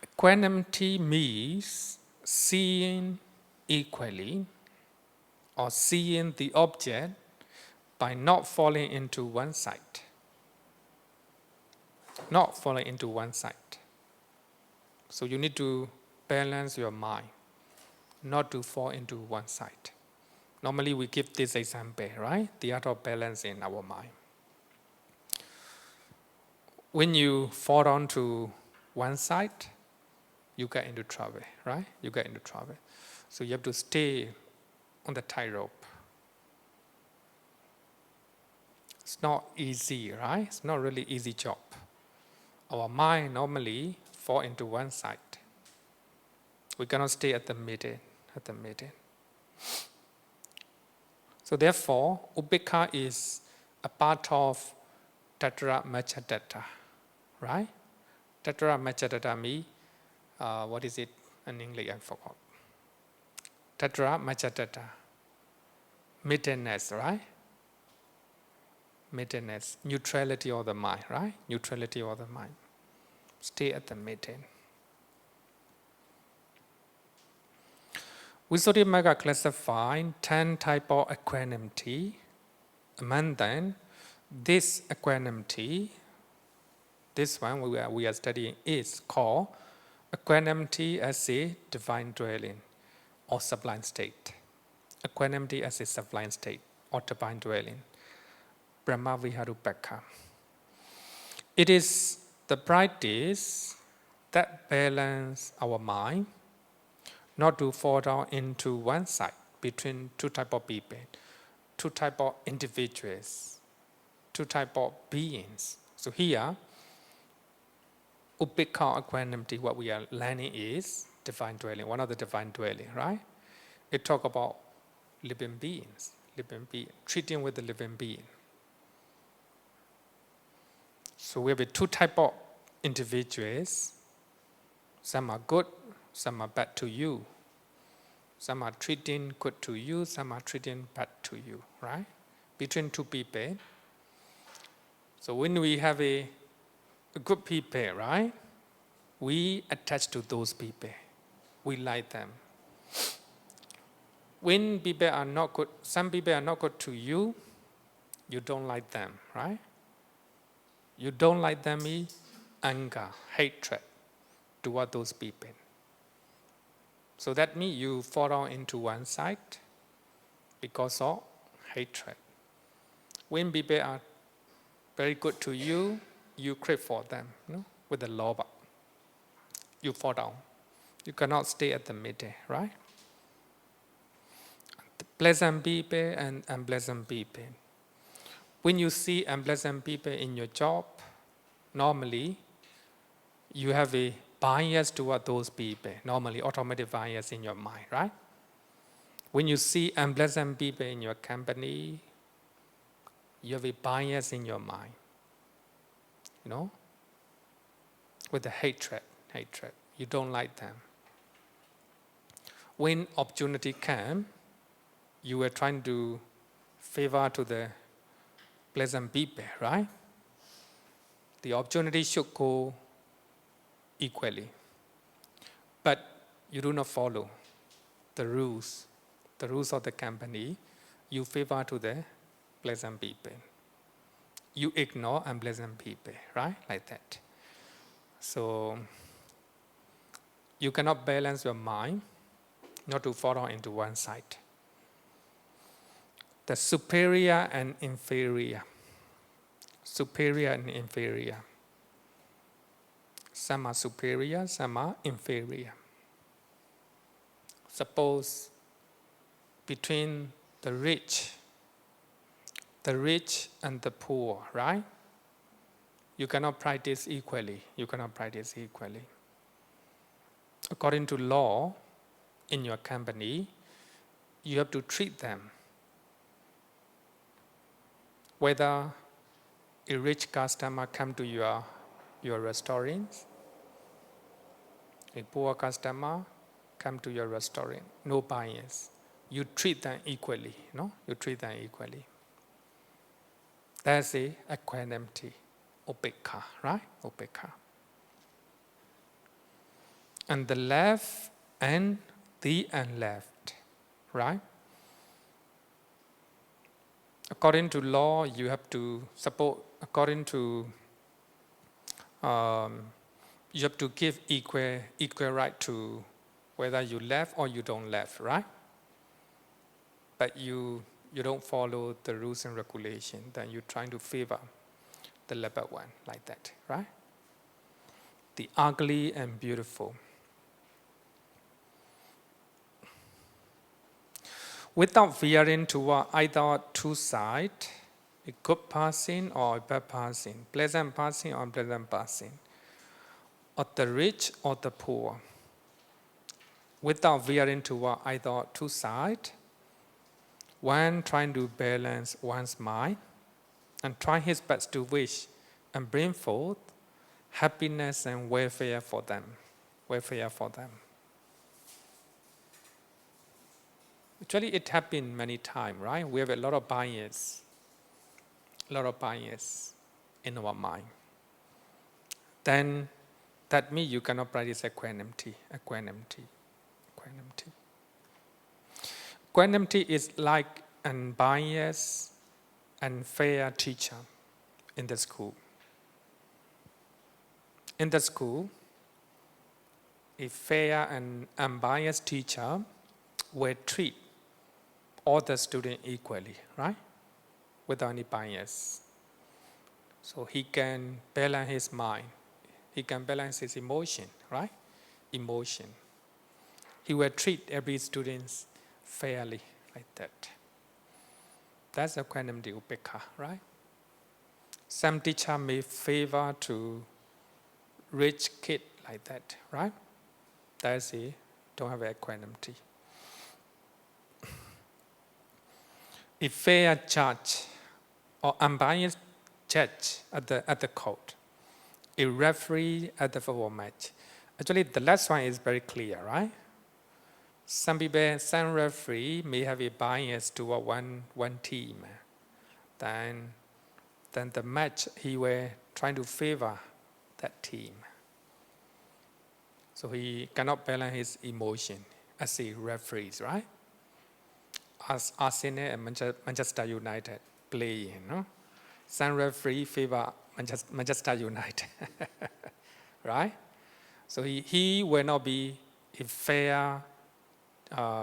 Equanimity means seeing equally or seeing the object by not falling into one side. Not falling into one side. So you need to balance your mind, not to fall into one side. Normally we give this example, right? The art of balance in our mind. When you fall onto one side, you get into trouble, right? You get into trouble. So you have to stay on the tightrope. It's not easy, right? It's not really easy job. Our mind normally fall into one side. We cannot stay at the middle. So therefore, upekkha is a part of Tatra Machadatta, right? Tatra Machadatta means, what is it in English? I forgot. Tatra Machadatta, middleness, right? Middleness, neutrality of the mind, right? Neutrality of the mind. Stay at the middle. Visuddhimagga classified 10 types of equanimity. Among them, this equanimity, this one we are studying, is called equanimity as a divine dwelling or sublime state. Equanimity as a sublime state or divine dwelling. Brahma Viharupekha. It is the practice that balances our mind, not to fall down into one side between two types of people, two types of individuals, two types of beings. So here, upekkha equanimity, what we are learning is divine dwelling, one of the divine dwelling, right? It talks about living beings, treating with the living being. So we have two types of individuals. Some are good, some are bad to you. Some are treating good to you, some are treating bad to you, right? Between two people. So when we have a good people, right? We attach to those people. We like them. When people are not good, some people are not good to you, you don't like them, right? You don't like them means anger, hatred toward those people. So that means you fall down into one side because of hatred. When people are very good to you, you crave for them, with the lobha. You fall down. You cannot stay at the middle, right? The pleasant people and unpleasant people. When you see unpleasant people in your job, normally you have a bias toward those people, normally automatic bias in your mind, right? When you see unpleasant people in your company, you have a bias in your mind, with the hatred. You don't like them. When opportunity came, you were trying to favor to the pleasant people, right? The opportunity should go equally. But you do not follow the rules of the company. You favor to the pleasant people. You ignore unpleasant people, right? Like that. So you cannot balance your mind not to fall into one side. The superior and inferior. Superior and inferior. Some are superior, some are inferior. Suppose between the rich and the poor, right? You cannot practice equally. According to law, in your company, you have to treat them. Whether a rich customer come to your restaurant, a poor customer come to your restaurant, no bias. You treat them equally, You treat them equally. That's a equanimity, upekkha, right? Upekkha. And the left and the unleft, right? according to law, you have to support, according to, you have to give equal right to whether you left or you don't left, right? But you don't follow the rules and regulations, then you're trying to favor the level one, like that, right? The ugly and beautiful. Without veering toward either two sides, a good person or a bad person, pleasant person or unpleasant person, or the rich or the poor. Without veering toward either two sides, one trying to balance one's mind and try his best to wish and bring forth happiness and welfare for them. Welfare for them. Actually, it happened many times, right? We have a lot of bias in our mind. Then that means you cannot practice equanimity. Equanimity is like an unbiased and fair teacher in the school. In the school, a fair and unbiased teacher will treat all the students equally, right? Without any bias. So he can balance his mind. He can balance his emotion, right? Emotion. He will treat every student fairly, like that. That's equanimity upekha, right? Some teacher may favor to rich kid like that, right? That's it. Don't have equanimity. A fair judge or unbiased judge at the court, a referee at the football match. Actually, the last one is very clear, right? Some referee may have a bias toward one team. Then the match he were trying to favor that team. So he cannot balance his emotion as a referee, right? As Arsenal and Manchester United play, some referee favor Manchester United, right? So he will not be a fair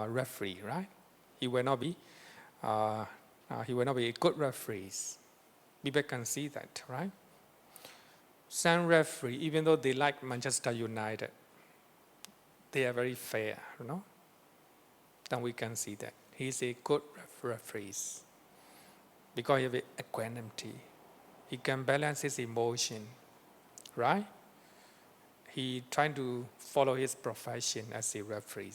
referee, right? He will not be a good referee. People can see that, right? Some referee, even though they like Manchester United, they are very fair, Then we can see that he's a good referee because he has equanimity. He can balance his emotion, right? He trying to follow his profession as a referee.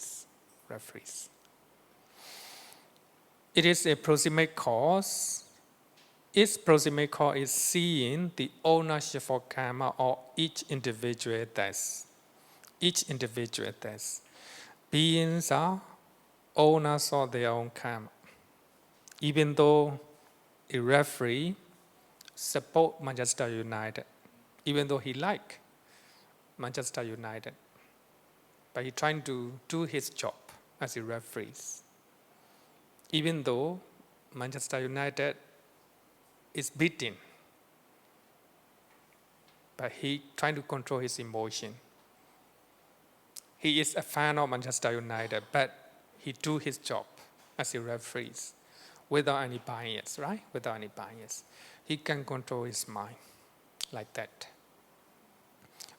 It is a proximate cause. Its proximate cause is seeing the ownership of karma of each individual death. Each individual death. Beings are owners of their own karma. Even though a referee support Manchester United, even though he like Manchester United, but he trying to do his job as a referee. Even though Manchester United is beaten, but he trying to control his emotion. He is a fan of Manchester United, but he do his job as a referee without any bias, right? Without any bias. He can control his mind like that.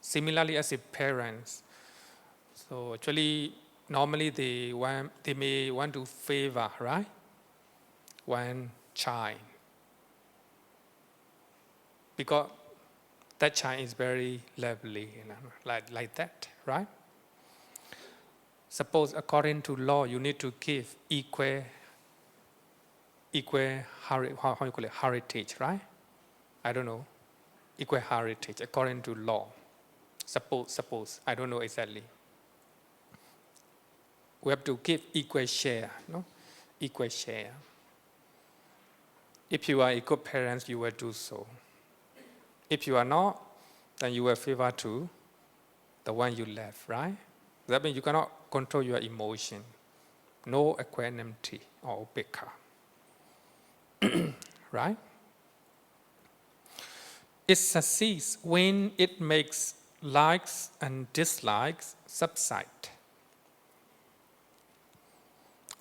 Similarly, as a parents, so actually, normally they may want to favor, right? One child. Because that child is very lovely, like that, right? Suppose according to law, you need to give equal heritage, right? I don't know. Equal heritage according to law. Suppose, I don't know exactly. We have to give equal share, Equal share. If you are a good parent, you will do so. If you are not, then you will favor to the one you left, right? That means you cannot control your emotion. No equanimity or upekha. right? It succeeds when it makes likes and dislikes subside.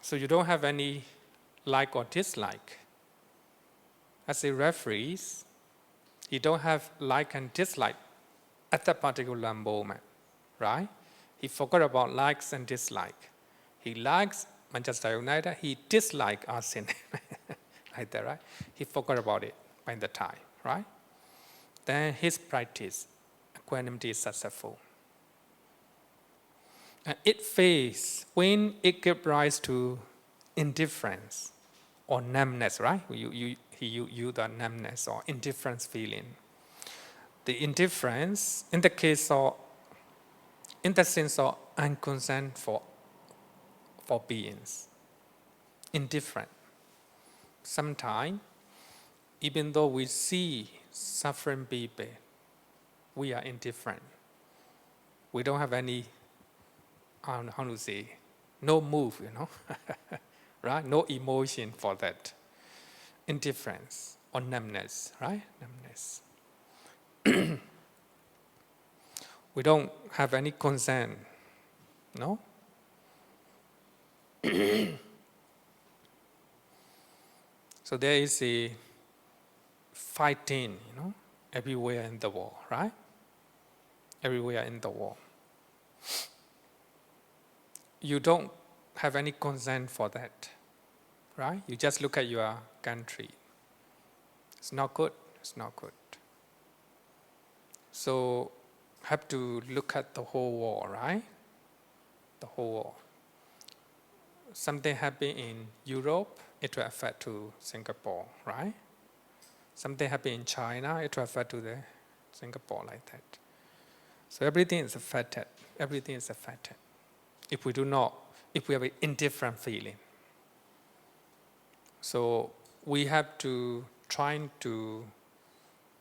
So you don't have any like or dislike. As a referee, you don't have like and dislike at that particular moment, right? He forgot about likes and dislike. He likes Manchester United, he dislikes Arsenal, like that, right? He forgot about it by the time, right? Then his practice, equanimity is successful. And it fades when it gives rise to indifference or numbness, right? You use the numbness or indifference feeling. The indifference, in the sense of unconcern for beings, indifferent. Sometimes, even though we see suffering people, we are indifferent. We don't have any, how to say, no move, right? No emotion for that. Indifference or numbness, right? Numbness. We don't have any concern, no? So there is a fighting, everywhere in the world, right? Everywhere in the world. You don't have any concern for that, right? You just look at your country. It's not good, it's not good. So have to look at the whole world, right? The whole world. Something happened in Europe, it will affect to Singapore, right? Something happened in China, it will affect to the Singapore like that. So everything is affected. Everything is affected. If we have an indifferent feeling. So we have to try to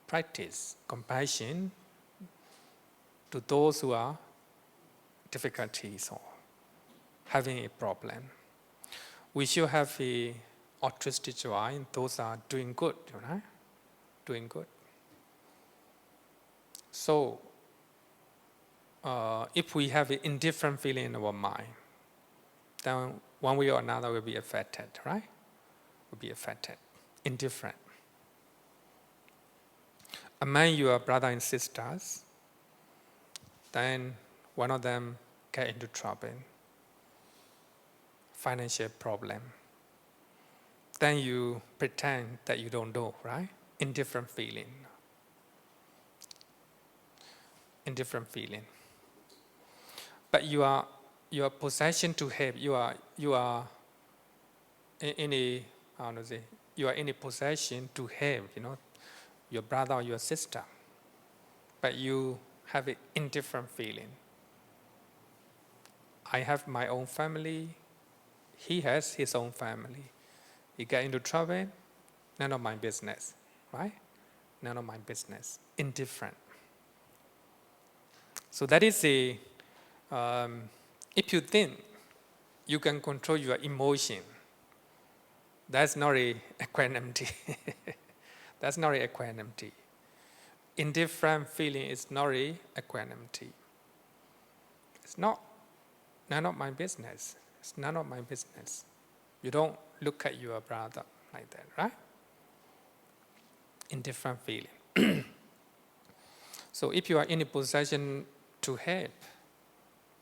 practice compassion to those who are difficulties or having a problem. We should have a altruistic joy in those are doing good, doing good. So if we have an indifferent feeling in our mind, then one way or another will be affected, right? Will be affected, indifferent. Among your brothers and sisters, then one of them get into trouble, financial problem. Then you pretend that you don't know, right? Indifferent feeling. Indifferent feeling. But your possession to help, you are in a, you are in a possession to help, your brother or your sister. But you have an indifferent feeling. I have my own family. He has his own family. He get into trouble, none of my business, right? None of my business. Indifferent. So that is if you think you can control your emotion, that's not a equanimity. That's not a equanimity. Indifferent feeling is not a equanimity. It's not none of my business. It's none of my business. You don't look at your brother like that, right? Indifferent feeling. So if you are in a position to help,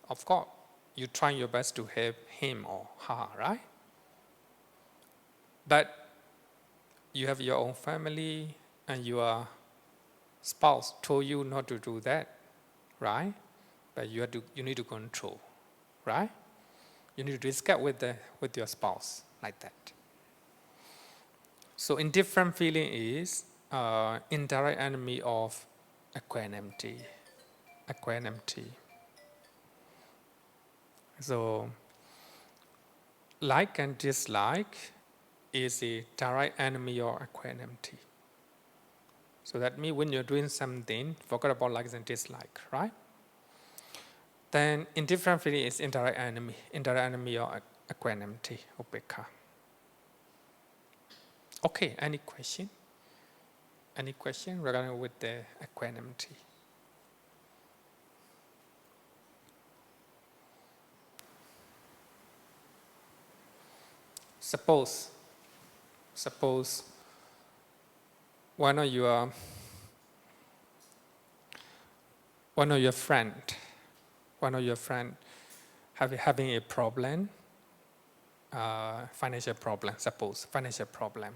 of course, you try your best to help him or her, right? But you have your own family and your spouse told you not to do that, right? But you need to control, right? You need to discuss with your spouse like that. So indifferent feeling is indirect enemy of equanimity. Equanimity. So like and dislike is a direct enemy of equanimity. So that means when you're doing something, forget about likes and dislike, right? Then indifferent feeling is indirect enemy of equanimity, upekkha. Okay, any question? Any question regarding with the equanimity? Suppose one of your friend having a problem, financial problem. Suppose financial problem.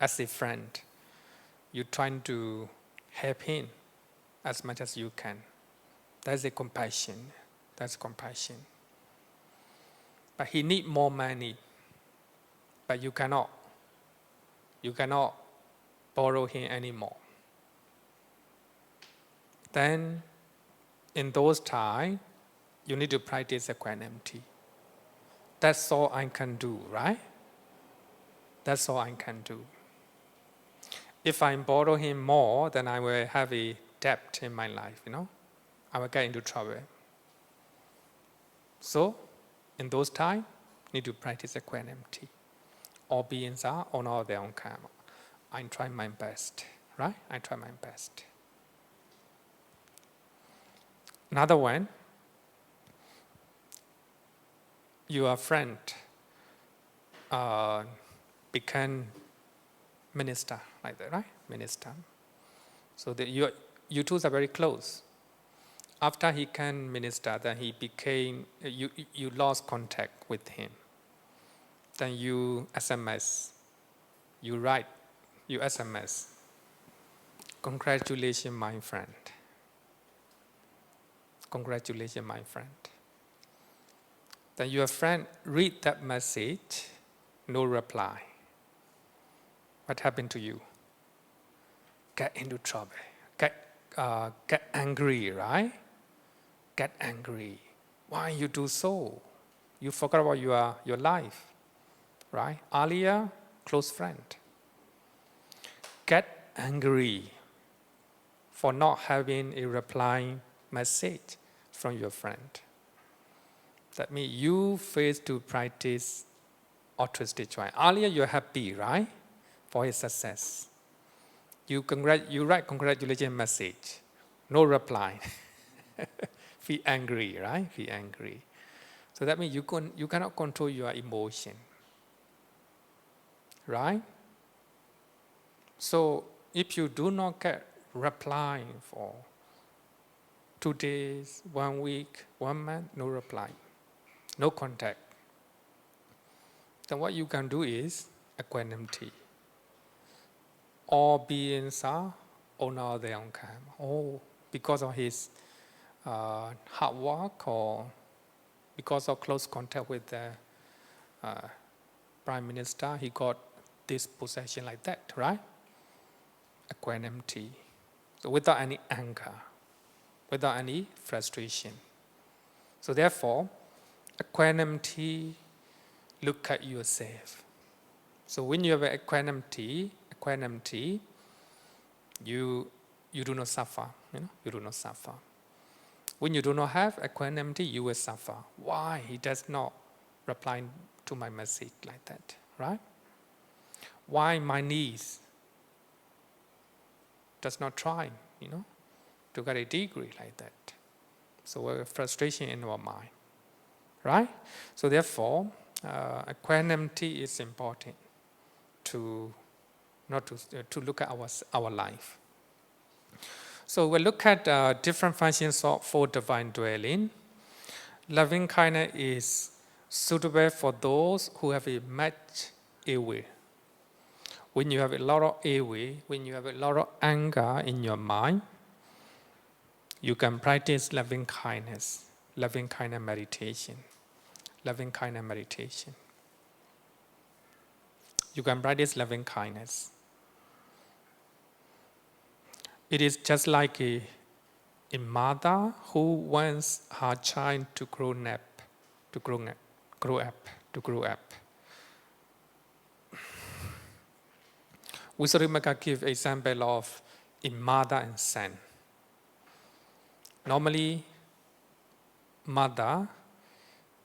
As a friend, you're trying to help him as much as you can. That's a compassion. That's compassion. But he need more money. But you cannot borrow him anymore. Then, in those times, you need to practice equanimity. That's all I can do, right? That's all I can do. If I borrow him more, then I will have a debt in my life, I will get into trouble. So, in those times, need to practice equanimity. All beings are on their own karma. I try my best, right? I try my best. Another one, your friend become minister, like that, right? Minister. So you two are very close. After he can minister, then he became, you lost contact with him. Then you SMS, you write, you SMS, congratulations, my friend. Congratulations, my friend. Then your friend read that message, no reply. What happened to you? Get into trouble. Get angry, right? Get angry. Why you do so? You forgot about your life, right? Earlier, close friend. Get angry for not having a replying message from your friend. That means you fail to practice altruistic joy. Earlier you're happy, right? For his success. You write congratulations message, no reply. Feel angry, right? Feel angry. So that means you cannot control your emotion, right? So if you do not get reply for 2 days, 1 week, 1 month, no reply, no contact, then what you can do is equanimity. All beings are on their own karma. Oh, because of his hard work or because of close contact with the Prime Minister, he got this possession like that, right? Equanimity. So without any anger, without any frustration. So therefore, equanimity, look at yourself. So when you have equanimity, you do not suffer. You do not suffer. When you do not have equanimity, you will suffer. Why he does not reply to my message like that, right? Why my niece does not try, to get a degree like that? So a frustration in our mind, right? So therefore, equanimity is important to look at our life. So we look at different functions for divine dwelling. Loving kindness is suitable for those who have a much ill. When you have a lot of ill, when you have a lot of anger in your mind, you can practice loving kindness meditation. Loving kindness meditation. You can practice loving kindness. It is just like a mother who wants her child to grow up. Visuddhimagga gives example of a mother and son. Normally, mother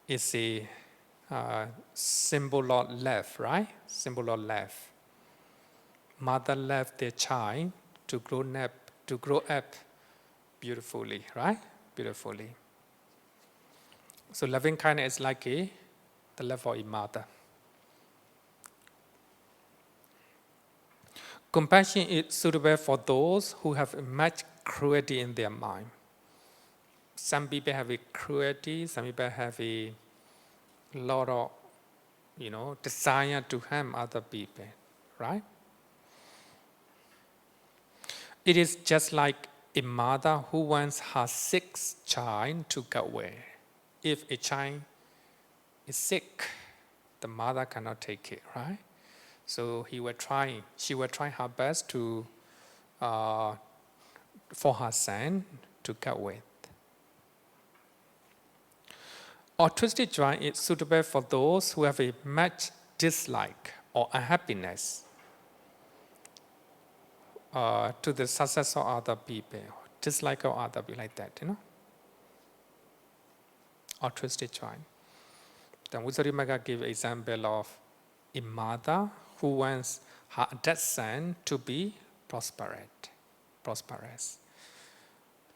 is a symbol of left, right? Symbol of left. Mother left their child to grow up beautifully, right? Beautifully. So loving kindness is like the love of a mother. Compassion is suitable for those who have much cruelty in their mind. Some people have a cruelty, some people have a lot of, desire to harm other people, right? It is just like a mother who wants her sick child to get well. If a child is sick, the mother cannot take it, right? So she will try her best to, for her son to get well. Altruistic joy is suitable for those who have a much dislike or unhappiness to the success of other people, dislike of other people, like that, Altruistic joy. Then Visuddhimagga give example of a mother who wants her dead son to be prosperous,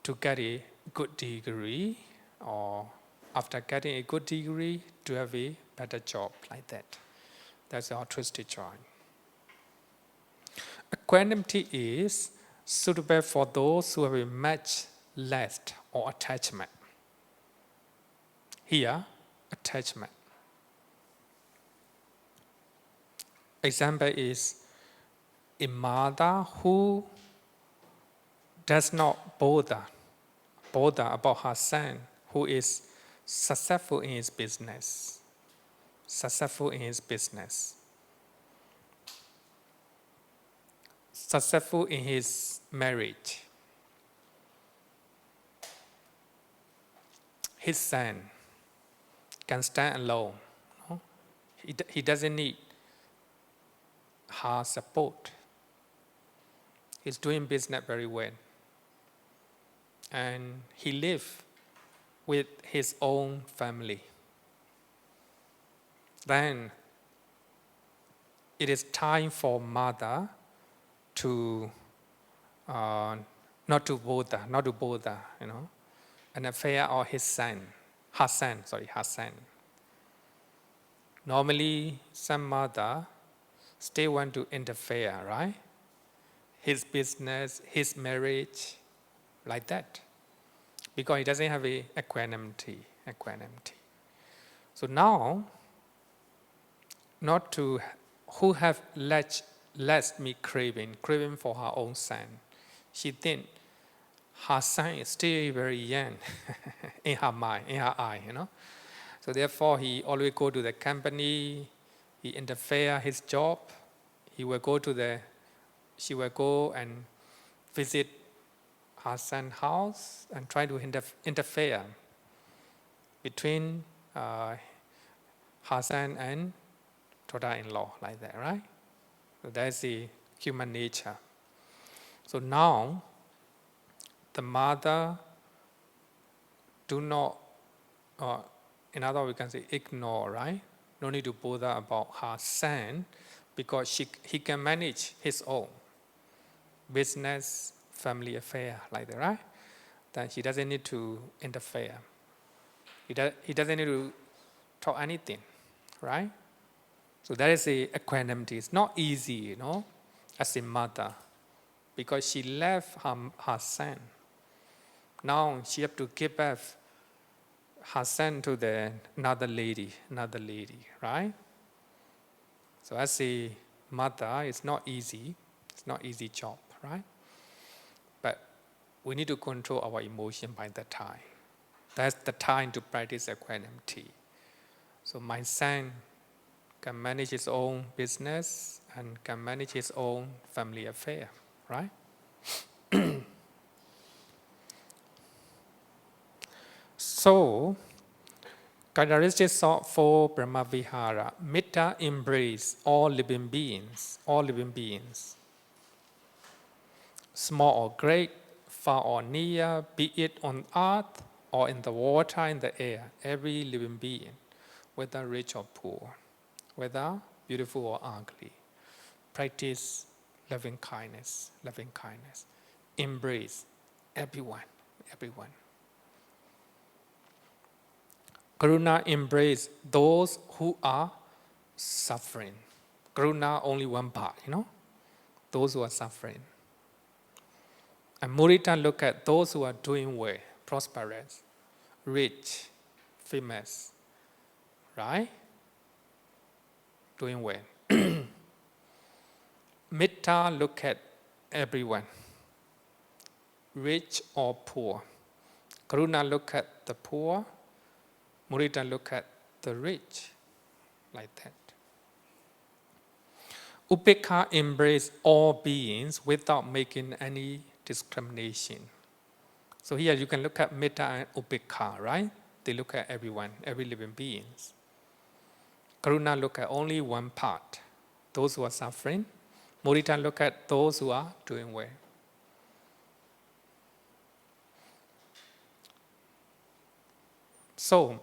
to get a good degree, or after getting a good degree, to have a better job, like that. That's altruistic joy. Equanimity is suitable for those who have a much lust or attachment. Here, attachment. Example is a mother who does not bother about her son who is successful in his business. Successful in his marriage. His son can stand alone. No? He doesn't need her support. He's doing business very well. And he lives with his own family. Then it is time for mother to not to bother, an affair of her son. Normally, some mother still want to interfere, right? His business, his marriage, like that, because he doesn't have a equanimity. So now, who have less me craving for her own son. She think her son is still very young in her mind, in her eye, So therefore, he always go to the company, he interfere his job. She will go and visit her son's house and try to interfere between her son and daughter-in-law, like that, right? So that's the human nature. So now, the mother do not, in other words, we can say ignore, right? No need to bother about her son because he can manage his own business, family affair, like that, right? Then he doesn't need to interfere. He doesn't need to talk anything, right? So that is the equanimity. It's not easy, as a mother, because she left her son. Now she have to give birth her son to another lady, right? So as a mother, it's not easy. It's not easy job, right? But we need to control our emotion by that time. That's the time to practice equanimity. So my son can manage his own business and can manage his own family affair, right? So, characteristics for Brahmavihara. Metta embrace all living beings, small or great, far or near, be it on earth or in the water, in the air, every living being. whether rich or poor, whether beautiful or ugly. Practice loving kindness, loving kindness. Embrace everyone, everyone. Karuna embrace those who are suffering. Karuna only one part, those who are suffering. And Mudita look at those who are doing well, prosperous, rich, famous, right? Doing well. Metta look at everyone, rich or poor. Karuna look at the poor. Mudita look at the rich, like that. Upekha embrace all beings without making any discrimination. So here you can look at Metta and Upekha, right? They look at everyone, every living beings. Karuna look at only one part, those who are suffering. Mudita look at those who are doing well. So,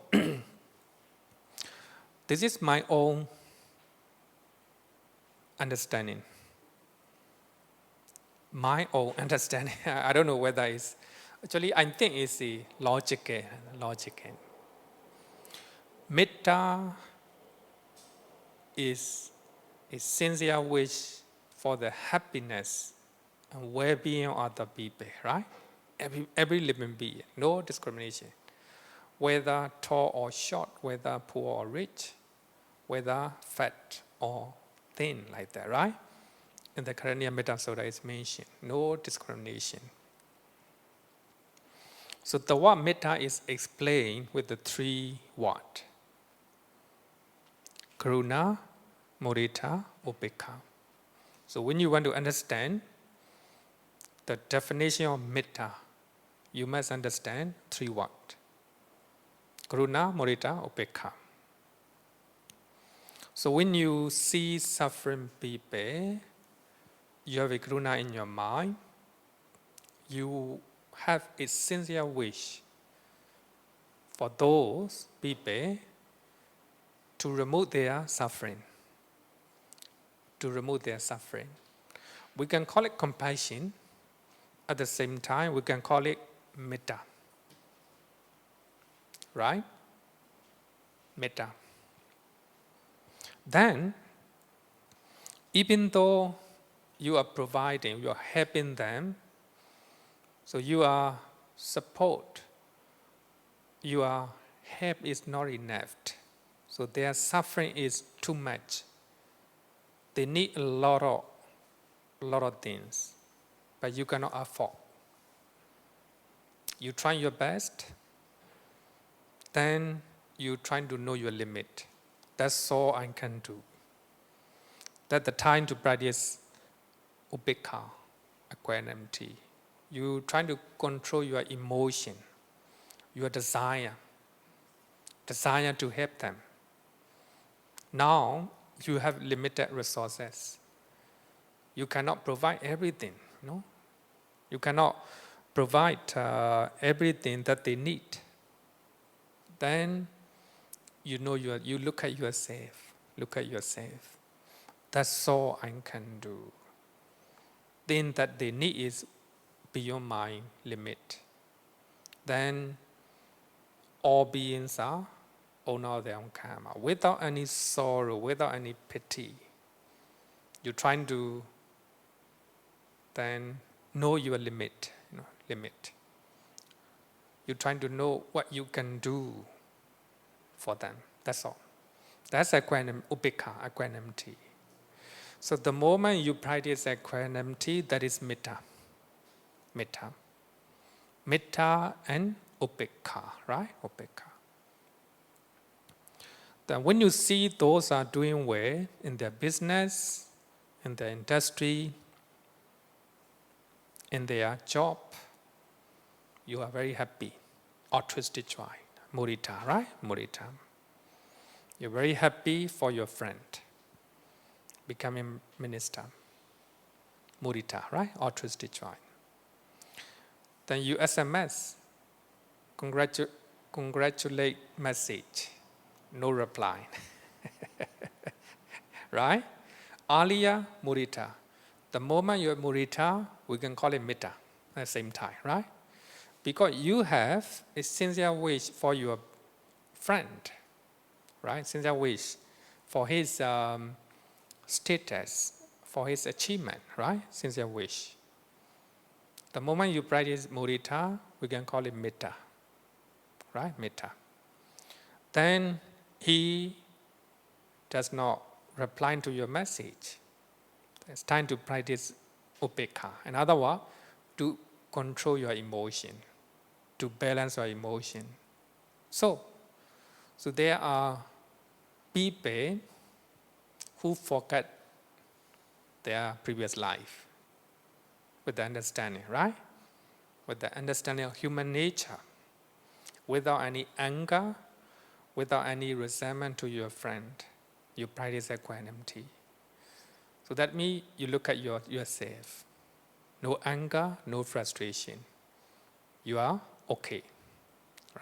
this is my own understanding. My own understanding. I don't know whether it's, actually I think it's logical. Metta is a sincere wish for the happiness and well-being of other people, right? Every living being, no discrimination. Whether tall or short, whether poor or rich, whether fat or thin, like that, right? In the Karaniya Metta Sutta is mentioned, no discrimination. So the word metta is explained with the three words: Karuna, Mudita, Upekha. So when you want to understand the definition of metta, you must understand three words: Karuna, Mudita, Upekha. So when you see suffering people, you have a karuna in your mind, you have a sincere wish for those people to remove their suffering. To remove their suffering. We can call it compassion. At the same time, we can call it metta. Right? Metta. Then, even though you are providing, you are helping them, so you are support, your help is not enough. So their suffering is too much. They need a lot of things, but you cannot afford. You try your best, then you try to know your limit. That's all I can do. That's the time to practice upekha, equanimity. You try to control your emotion, your desire to help them. Now, you have limited resources. You cannot provide everything, You cannot provide everything that they need. Then, you look at yourself. That's all I can do. Thing that they need is beyond my limit. Then, all beings are owner of their own karma, without any sorrow, without any pity. You're trying to then know your limit. You're trying to know what you can do for them. That's all. That's upekha, equanimity. So the moment you practice equanimity, that is metta. Metta and upekha, right? Upekha. Then when you see those are doing well in their business, in their industry, in their job, you are very happy. Altruistic joy, mudita, right? Mudita. You're very happy for your friend becoming minister. Mudita, right? Altruistic joy. Then you SMS, congratulate message. no reply. Right? Earlier, mudita. The moment you have mudita, we can call it metta at the same time, right? Because you have a sincere wish for your friend, right? Sincere wish for his status, for his achievement, right? Sincere wish. The moment you practice mudita, we can call it metta, right? Metta. Then he does not reply to your message. It's time to practice upekkha. In other words, to control your emotion, to balance your emotion. So there are people who forget their previous life with the understanding, right? With the understanding of human nature, without any anger, without any resentment to your friend, you practice equanimity. So that means you look at yourself. No anger, no frustration. You are okay,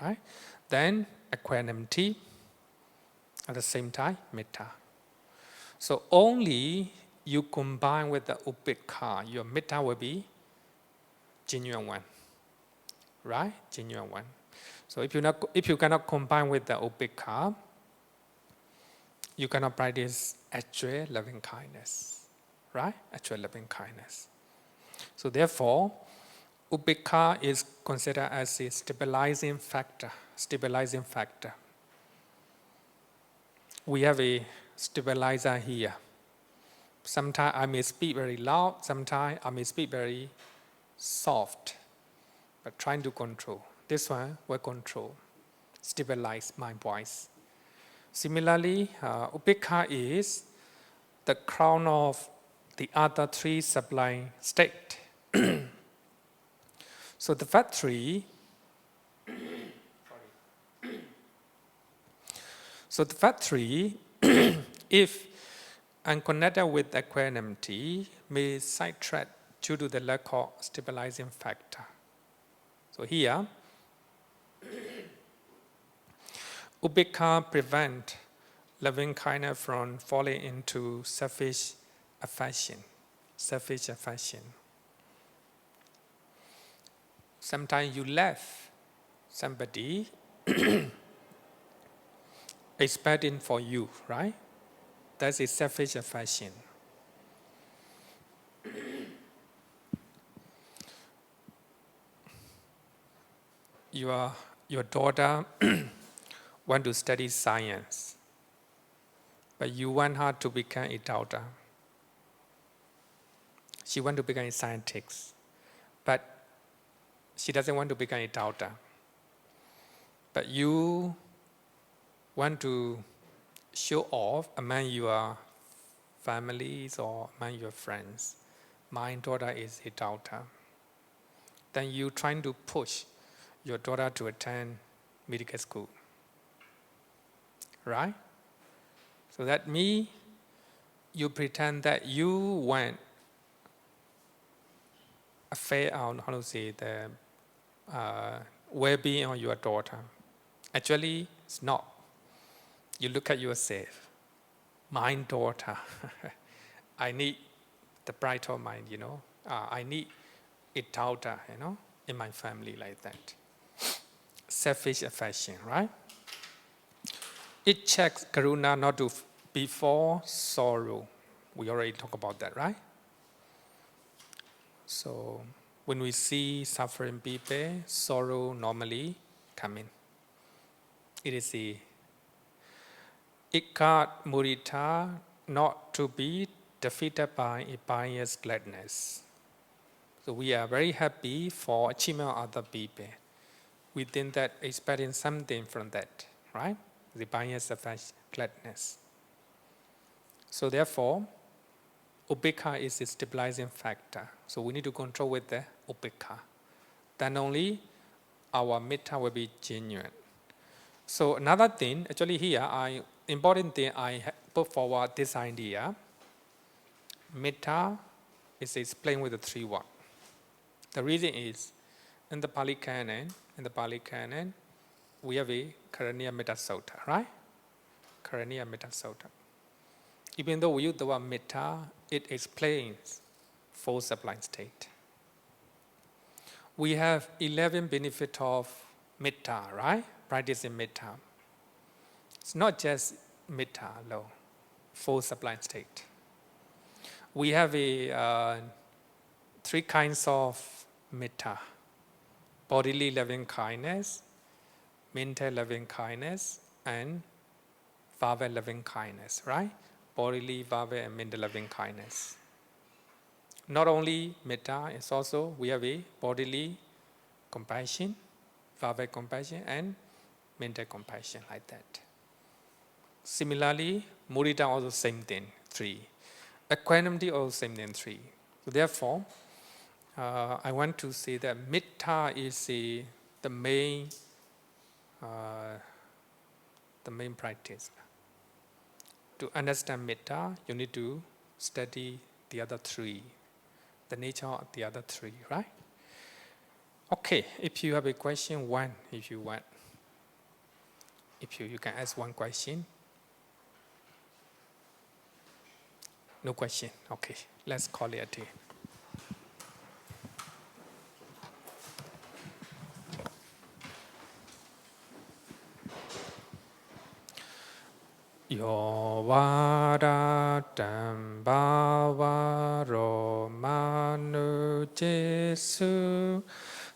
right? Then equanimity, at the same time, metta. So only you combine with the upekkha, your metta will be genuine one, right? Genuine one. So if you cannot combine with the upekkha, you cannot practice actual loving kindness, right? Actual loving kindness. So therefore, upekkha is considered as a stabilizing factor. Stabilizing factor. We have a stabilizer here. Sometimes I may speak very loud, sometimes I may speak very soft, but trying to control. This one will control, stabilize my voice. Similarly, upekkha is the crown of the other three sublime states. So the first three, if unconnected with equanimity, may sidetrack due to the lack of stabilizing factor. So here, upekkha prevent loving kindness from falling into selfish affection. Selfish affection. Sometimes you left somebody expecting for you, right? That's a selfish affection. Your daughter want to study science, but you want her to become a doctor. She want to become a scientist, but she doesn't want to become a doctor. But you want to show off among your families or among your friends. My daughter is a doctor. Then you trying to push your daughter to attend medical school. Right? So that means you pretend that you want affect on how to say the well-being of your daughter. Actually, it's not. You look at yourself. My daughter, I need the brighter mind, I need a daughter, in my family like that. Selfish affection, right? It checks karuna not to before sorrow. We already talked about that, right? So when we see suffering people, sorrow normally come in. It is a ikat mudita not to be defeated by a pious gladness. So we are very happy for achievement of other people. We think that expecting something from that, right? The pious gladness. So therefore, upekkha is a stabilizing factor. So we need to control with the upekkha. Then only our metta will be genuine. So another thing, actually here, important thing I put forward this idea. Metta is explained with the 3 words. The reason is, in the Pali Canon, we have a Karaniya Metta Sutta, right? Karaniya Metta Sutta. Even though we use the word metta, it explains four sublime state. We have 11 benefits of metta, right? Practicing metta. It's not just metta alone, four sublime state. We have three kinds of metta: bodily loving kindness, mental loving kindness, and verbal loving kindness, right? Bodily, verbal, and mental loving kindness. Not only metta, it's also we have a bodily compassion, verbal compassion, and mental compassion, like that. Similarly, mudita also same thing, 3. Equanimity also same thing, 3. So therefore, I want to say that metta is the main practice. To understand metta, you need to study the other 3, the nature of the other 3, right? Okay, if you have a question, one, if you want. If you can ask one question. No question. Okay, let's call it a day. Yo vadatam bhavaro manu jesu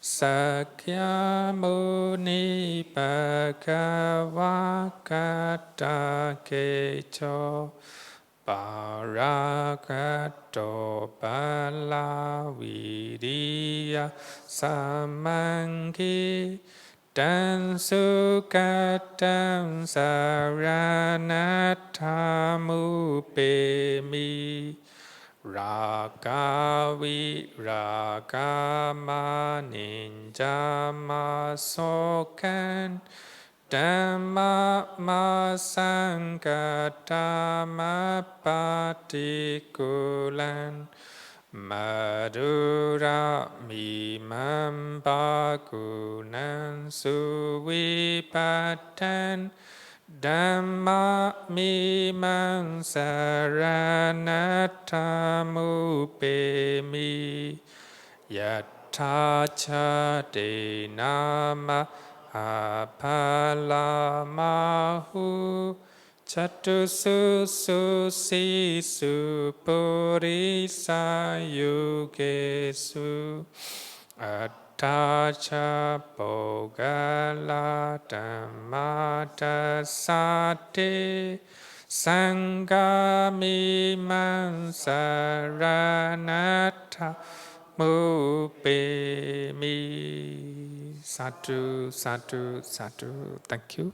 sakya muni bhagavakata kecho parakato palaviriya samangi Dan sukatam saranatamu pemi Ragavi ragama ninjama sokan Dhamma masangkatama patikulan Madhura mimam bagunan suvipatan Dhamma mimam saranatamu pemi Yatha cha de nama apalamahu Chatu su si su purisa yugesu Attacha pogala dhammata sate Sangami mansaranata mupemi Sadhu, sadhu, sadhu. Thank you.